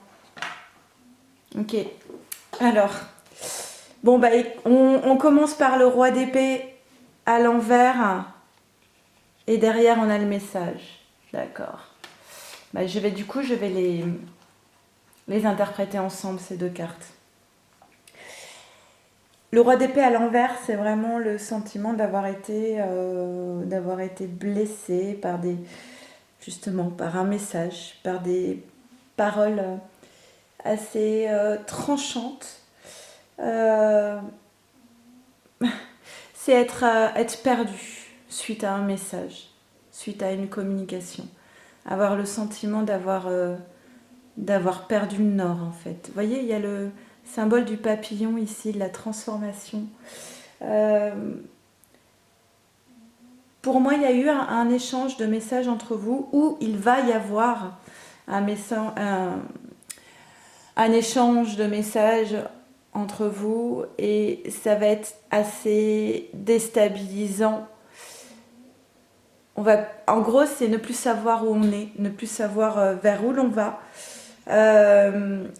[SPEAKER 2] Ok. Alors, bon bah on commence par le roi d'épée à l'envers et derrière on a le message. D'accord. Bah, je vais les interpréter ensemble ces deux cartes. Le roi d'épée à l'envers, c'est vraiment le sentiment d'avoir été blessé justement par un message, par des paroles assez tranchantes. C'est être perdu suite à un message, suite à une communication. Avoir le sentiment d'avoir perdu le nord en fait. Vous voyez, il y a le symbole du papillon ici, de la transformation. Pour moi, il y a eu un échange de messages entre vous où il va y avoir un échange de messages entre vous et ça va être assez déstabilisant. En gros, c'est ne plus savoir où on est, ne plus savoir vers où l'on va.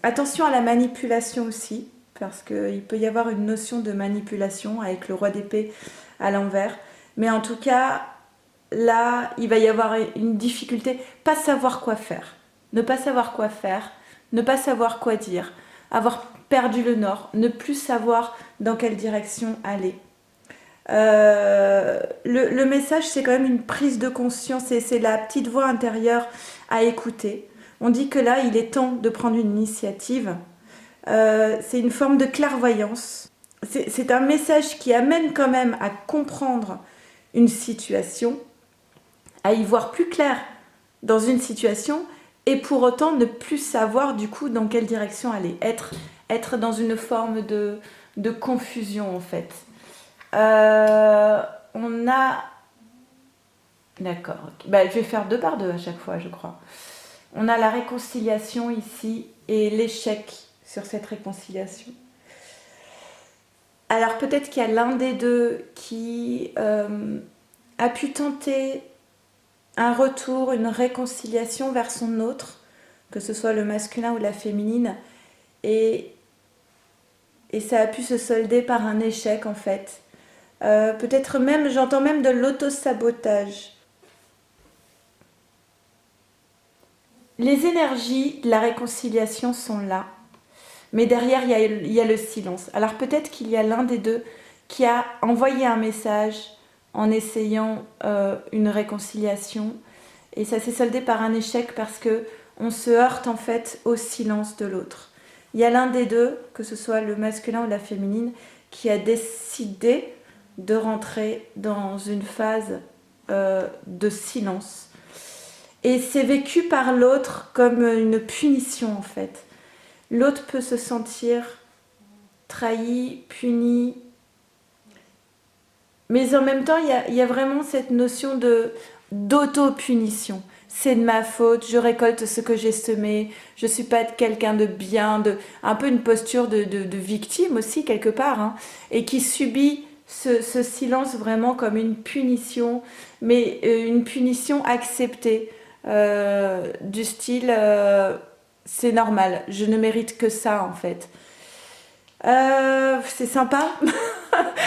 [SPEAKER 2] Attention à la manipulation aussi, parce qu'il peut y avoir une notion de manipulation avec le roi d'épée à l'envers. Mais en tout cas, là, il va y avoir une difficulté, pas savoir quoi faire. Ne pas savoir quoi faire, ne pas savoir quoi dire, avoir perdu le nord, ne plus savoir dans quelle direction aller. Le message, c'est quand même une prise de conscience, c'est la petite voix intérieure à écouter. On dit que là, il est temps de prendre une initiative. C'est une forme de clairvoyance. C'est un message qui amène quand même à comprendre une situation, à y voir plus clair dans une situation, et pour autant ne plus savoir du coup dans quelle direction aller. Être dans une forme de confusion en fait. On a... D'accord. Okay. Bah, je vais faire 2 par 2 à chaque fois, je crois. On a la réconciliation ici et l'échec sur cette réconciliation. Alors peut-être qu'il y a l'un des deux qui a pu tenter un retour, une réconciliation vers son autre, que ce soit le masculin ou la féminine, et ça a pu se solder par un échec en fait. Peut-être même, j'entends même de l'auto-sabotage. Les énergies de la réconciliation sont là, mais derrière il y a le silence. Alors peut-être qu'il y a l'un des deux qui a envoyé un message en essayant une réconciliation, et ça s'est soldé par un échec parce que on se heurte en fait au silence de l'autre. Il y a l'un des deux, que ce soit le masculin ou la féminine, qui a décidé de rentrer dans une phase de silence. Et c'est vécu par l'autre comme une punition en fait. L'autre peut se sentir trahi, puni, mais en même temps il y a vraiment cette notion d'auto-punition. C'est de ma faute, je récolte ce que j'ai semé, je ne suis pas quelqu'un de bien, un peu une posture de victime aussi quelque part, hein, et qui subit ce silence vraiment comme une punition, mais une punition acceptée, du style c'est normal, je ne mérite que ça en fait. C'est sympa.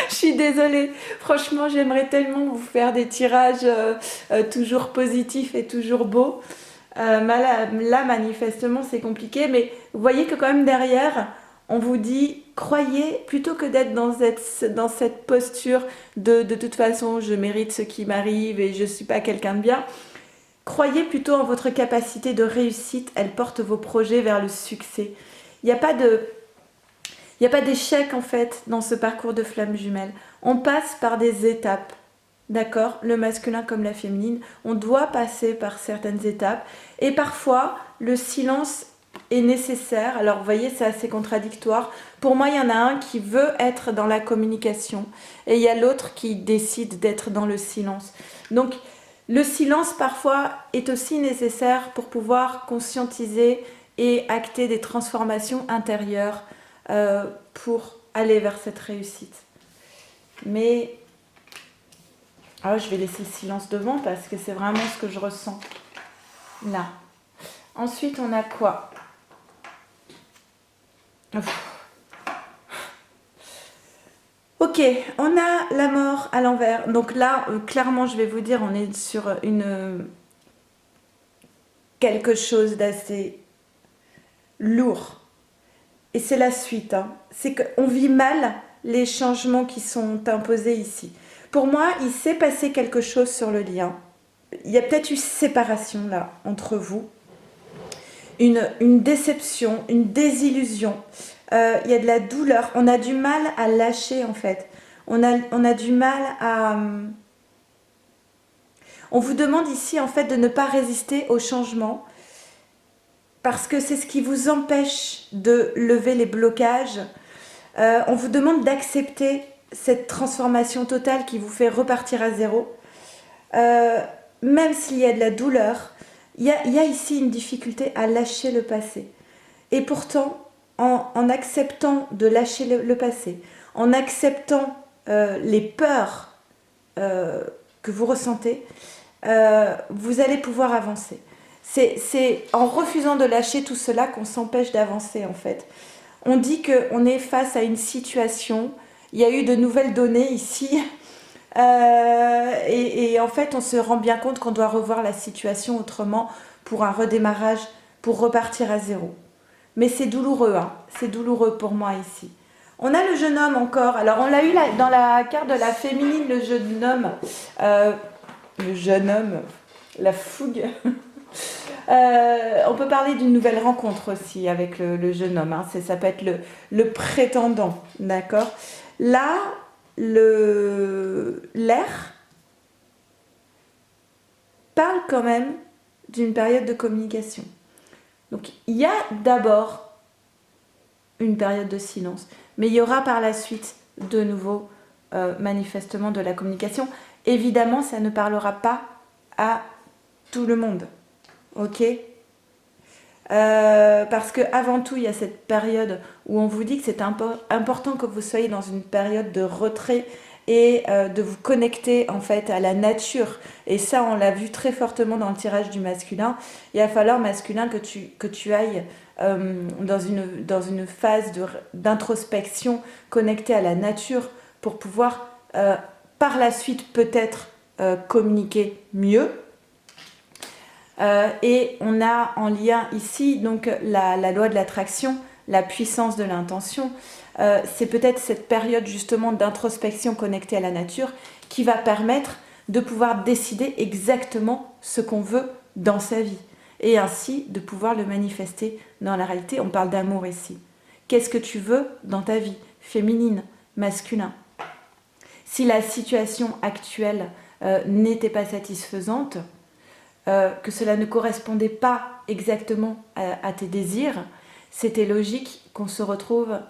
[SPEAKER 2] Je suis désolée. Franchement, j'aimerais tellement vous faire des tirages toujours positifs et toujours beaux. Là, manifestement, c'est compliqué. Mais vous voyez que quand même derrière, on vous dit, croyez, plutôt que d'être dans cette posture de toute façon, je mérite ce qui m'arrive et je ne suis pas quelqu'un de bien. Croyez plutôt en votre capacité de réussite. Elle porte vos projets vers le succès. Il n'y a pas d'échec en fait dans ce parcours de flamme jumelle. On passe par des étapes, d'accord? Le masculin comme la féminine, on doit passer par certaines étapes et parfois le silence est nécessaire. Alors vous voyez, c'est assez contradictoire. Pour moi, il y en a un qui veut être dans la communication et il y a l'autre qui décide d'être dans le silence. Donc le silence parfois est aussi nécessaire pour pouvoir conscientiser et acter des transformations intérieures pour aller vers cette réussite. Mais je vais laisser le silence devant parce que c'est vraiment ce que je ressens. là. Ensuite, on a quoi? Ok, on a la mort à l'envers. Donc là, clairement, je vais vous dire, on est sur quelque chose d'assez lourd. Et c'est la suite. Hein. C'est qu'on vit mal les changements qui sont imposés ici. Pour moi, il s'est passé quelque chose sur le lien. Il y a peut-être eu séparation là entre vous. Une déception, une désillusion. Il y a de la douleur. On a du mal à lâcher en fait. On a du mal à... On vous demande ici en fait de ne pas résister au changement parce que c'est ce qui vous empêche de lever les blocages. On vous demande d'accepter cette transformation totale qui vous fait repartir à zéro. Même s'il y a de la douleur, il y a ici une difficulté à lâcher le passé. Et pourtant, en acceptant de lâcher le passé, en acceptant les peurs que vous ressentez, vous allez pouvoir avancer. C'est en refusant de lâcher tout cela qu'on s'empêche d'avancer en fait. On dit qu'on est face à une situation, il y a eu de nouvelles données ici, et en fait on se rend bien compte qu'on doit revoir la situation autrement pour un redémarrage, pour repartir à zéro. Mais c'est douloureux, hein. C'est douloureux pour moi ici. On a le jeune homme encore. Alors on l'a eu dans la carte de la féminine, le jeune homme. La fougue. On peut parler d'une nouvelle rencontre aussi avec le jeune homme. Hein. Ça peut être le prétendant, d'accord? Là, l'air parle quand même d'une période de communication. Donc il y a d'abord une période de silence, mais il y aura par la suite de nouveau manifestement de la communication. Évidemment, ça ne parlera pas à tout le monde, ok? Parce que avant tout, il y a cette période où on vous dit que c'est important que vous soyez dans une période de retrait et de vous connecter en fait à la nature. Et ça, on l'a vu très fortement dans le tirage du masculin. Il va falloir, masculin, que tu ailles dans une phase d'introspection connectée à la nature pour pouvoir par la suite peut-être communiquer mieux. Et on a en lien ici donc la loi de l'attraction, la puissance de l'intention. C'est peut-être cette période justement d'introspection connectée à la nature qui va permettre de pouvoir décider exactement ce qu'on veut dans sa vie et ainsi de pouvoir le manifester dans la réalité. On parle d'amour ici. Qu'est-ce que tu veux dans ta vie, féminine, masculin? Si la situation actuelle n'était pas satisfaisante, que cela ne correspondait pas exactement à tes désirs, c'était logique qu'on se retrouve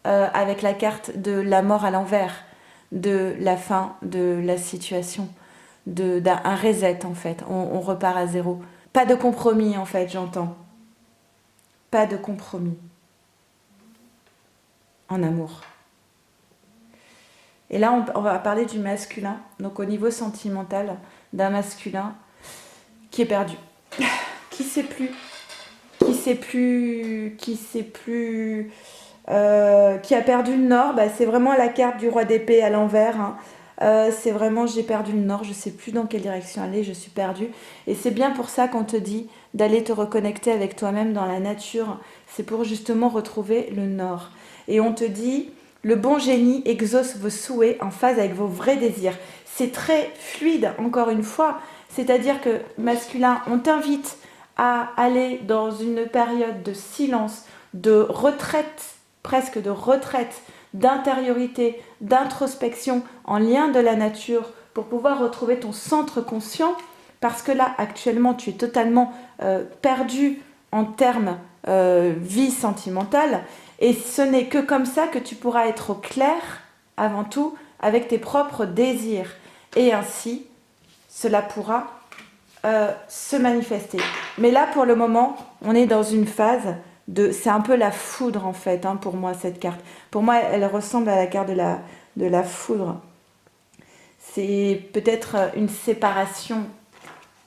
[SPEAKER 2] avec la carte de la mort à l'envers, de la fin de la situation, d'un reset en fait, on repart à zéro. Pas de compromis en fait, j'entends. Pas de compromis en amour. Et là, on va parler du masculin, donc au niveau sentimental, d'un masculin qui est perdu, qui sait plus, qui a perdu le nord. Bah, c'est vraiment la carte du roi d'épée à l'envers. Hein. C'est vraiment j'ai perdu le nord, je sais plus dans quelle direction aller, je suis perdue. Et c'est bien pour ça qu'on te dit d'aller te reconnecter avec toi-même dans la nature. C'est pour justement retrouver le nord. Et on te dit le bon génie exauce vos souhaits en phase avec vos vrais désirs. C'est très fluide, encore une fois. C'est-à-dire que, masculin, on t'invite à aller dans une période de silence, de retraite, presque de retraite, d'intériorité, d'introspection en lien de la nature pour pouvoir retrouver ton centre conscient parce que là, actuellement, tu es totalement perdu en termes vie sentimentale et ce n'est que comme ça que tu pourras être au clair, avant tout, avec tes propres désirs et ainsi cela pourra se manifester. Mais là, pour le moment, on est dans une phase c'est un peu la foudre, en fait, hein, pour moi, cette carte. Pour moi, elle ressemble à la carte de la foudre. C'est peut-être une séparation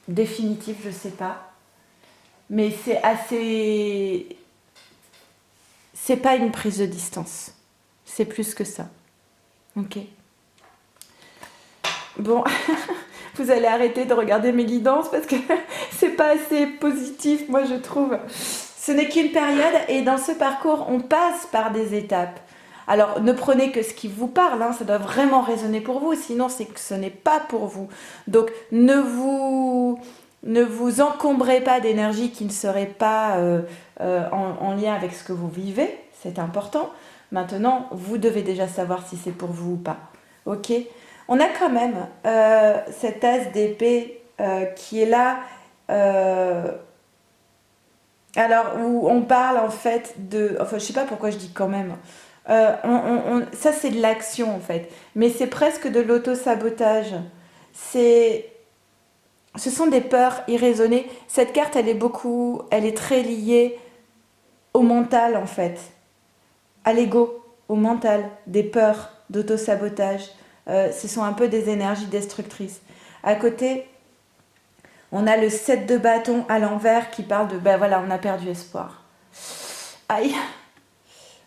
[SPEAKER 2] définitive, je ne sais pas. mais c'est assez... C'est pas une prise de distance. C'est plus que ça. Ok. Bon, vous allez arrêter de regarder mes guidances parce que c'est pas assez positif, moi je trouve. Ce n'est qu'une période et dans ce parcours, on passe par des étapes. Alors, ne prenez que ce qui vous parle, hein, ça doit vraiment résonner pour vous, sinon c'est que ce n'est pas pour vous. Donc, ne vous encombrez pas d'énergie qui ne serait pas en lien avec ce que vous vivez, c'est important. Maintenant, vous devez déjà savoir si c'est pour vous ou pas. Ok ? On a quand même cet as d'épée qui est là, alors où on parle en fait de... Enfin, je sais pas pourquoi je dis quand même. Ça, c'est de l'action en fait. Mais c'est presque de l'auto-sabotage. Ce sont des peurs irraisonnées. Cette carte, elle est très liée au mental en fait. À l'ego, au mental, des peurs d'auto-sabotage. Ce sont un peu des énergies destructrices. À côté, on a le 7 de bâton à l'envers qui parle de, ben voilà, on a perdu espoir. Aïe,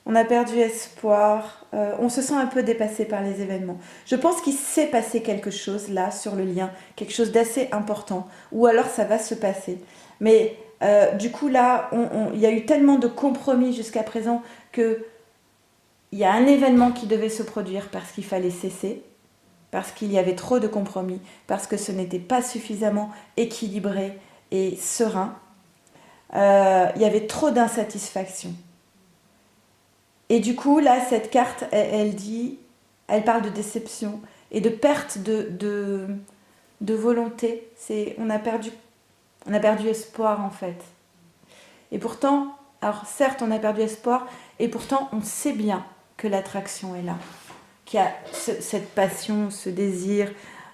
[SPEAKER 2] on a perdu espoir. On se sent un peu dépassé par les événements. Je pense qu'il s'est passé quelque chose là sur le lien, quelque chose d'assez important, ou alors ça va se passer. Mais du coup là, il y a eu tellement de compromis jusqu'à présent que il y a un événement qui devait se produire parce qu'il fallait cesser, parce qu'il y avait trop de compromis, parce que ce n'était pas suffisamment équilibré et serein. Il y avait trop d'insatisfaction. Et du coup, là, cette carte, elle parle de déception et de perte de volonté. On a perdu espoir, en fait. Et pourtant, alors certes, on a perdu espoir, et pourtant, on sait bien que l'attraction est là, qu'il y a cette passion, ce désir,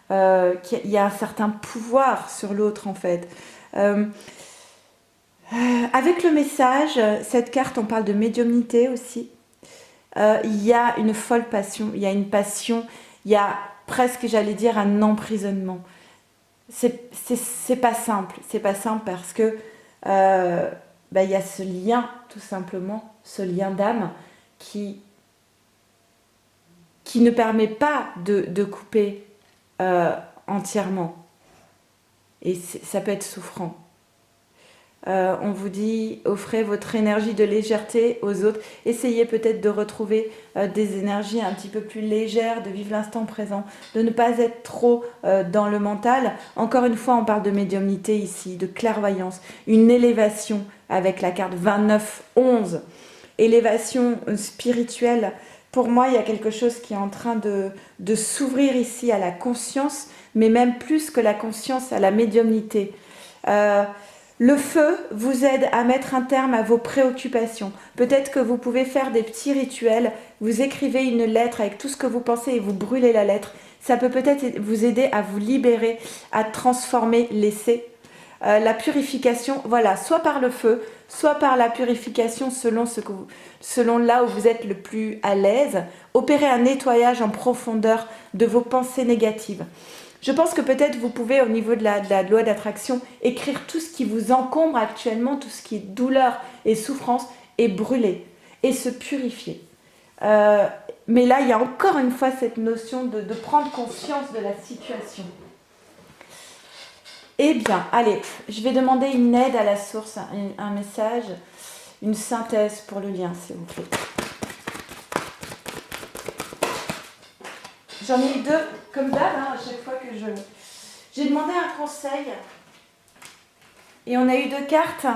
[SPEAKER 2] qu'il y a un certain pouvoir sur l'autre, en fait. Avec le message, cette carte, on parle de médiumnité aussi. Il y a une folle passion, il y a une passion, il y a presque, j'allais dire, un emprisonnement. C'est pas simple, parce que il y a ce lien, tout simplement, ce lien d'âme qui ne permet pas de couper entièrement. Et ça peut être souffrant. On vous dit, offrez votre énergie de légèreté aux autres. Essayez peut-être de retrouver des énergies un petit peu plus légères, de vivre l'instant présent, de ne pas être trop dans le mental. Encore une fois, on parle de médiumnité ici, de clairvoyance, une élévation avec la carte 29-11. Élévation spirituelle. Pour moi, il y a quelque chose qui est en train de s'ouvrir ici à la conscience, mais même plus que la conscience, à la médiumnité. Le feu vous aide à mettre un terme à vos préoccupations. Peut-être que vous pouvez faire des petits rituels, vous écrivez une lettre avec tout ce que vous pensez et vous brûlez la lettre. Ça peut peut-être vous aider à vous libérer, à transformer l'essai. La purification, voilà, soit par le feu, soit par la purification selon là où vous êtes le plus à l'aise. Opérez un nettoyage en profondeur de vos pensées négatives. Je pense que peut-être vous pouvez, au niveau de la loi d'attraction, écrire tout ce qui vous encombre actuellement, tout ce qui est douleur et souffrance, et brûler, et se purifier. Mais là, il y a encore une fois cette notion de prendre conscience de la situation. Eh bien, allez, je vais demander une aide à la source, un message, une synthèse pour le lien, s'il vous plaît. J'en ai eu deux, comme d'hab, à chaque fois que j'ai demandé un conseil. Et on a eu deux cartes.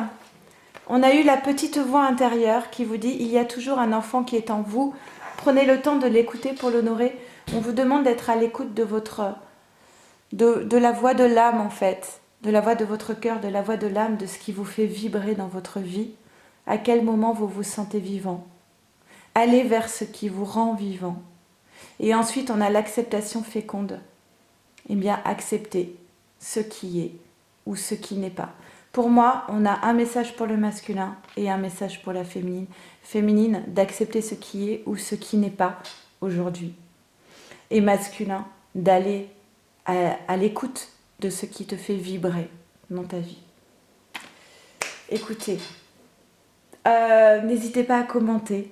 [SPEAKER 2] On a eu la petite voix intérieure qui vous dit « Il y a toujours un enfant qui est en vous. Prenez le temps de l'écouter pour l'honorer. » On vous demande d'être à l'écoute de la voix de l'âme, en fait. De la voix de votre cœur, de la voix de l'âme, de ce qui vous fait vibrer dans votre vie. À quel moment vous vous sentez vivant. Allez vers ce qui vous rend vivant. Et ensuite, on a l'acceptation féconde. Eh bien, accepter ce qui est ou ce qui n'est pas. Pour moi, on a un message pour le masculin et un message pour la féminine. Féminine, d'accepter ce qui est ou ce qui n'est pas aujourd'hui. Et masculin, d'aller à l'écoute de ce qui te fait vibrer dans ta vie. Écoutez, n'hésitez pas à commenter,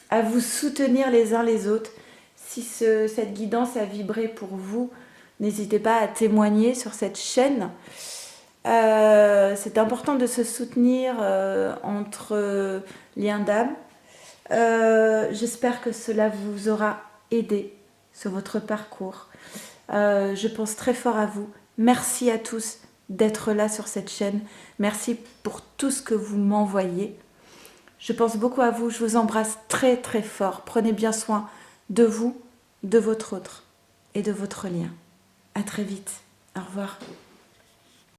[SPEAKER 2] à vous soutenir les uns les autres. Si cette guidance a vibré pour vous, n'hésitez pas à témoigner sur cette chaîne. C'est important de se soutenir entre liens d'âme. J'espère que cela vous aura aidé sur votre parcours. Je pense très fort à vous. Merci à tous d'être là sur cette chaîne. Merci pour tout ce que vous m'envoyez. Je pense beaucoup à vous. Je vous embrasse très très fort. Prenez bien soin de vous, de votre autre et de votre lien. À très vite. Au revoir.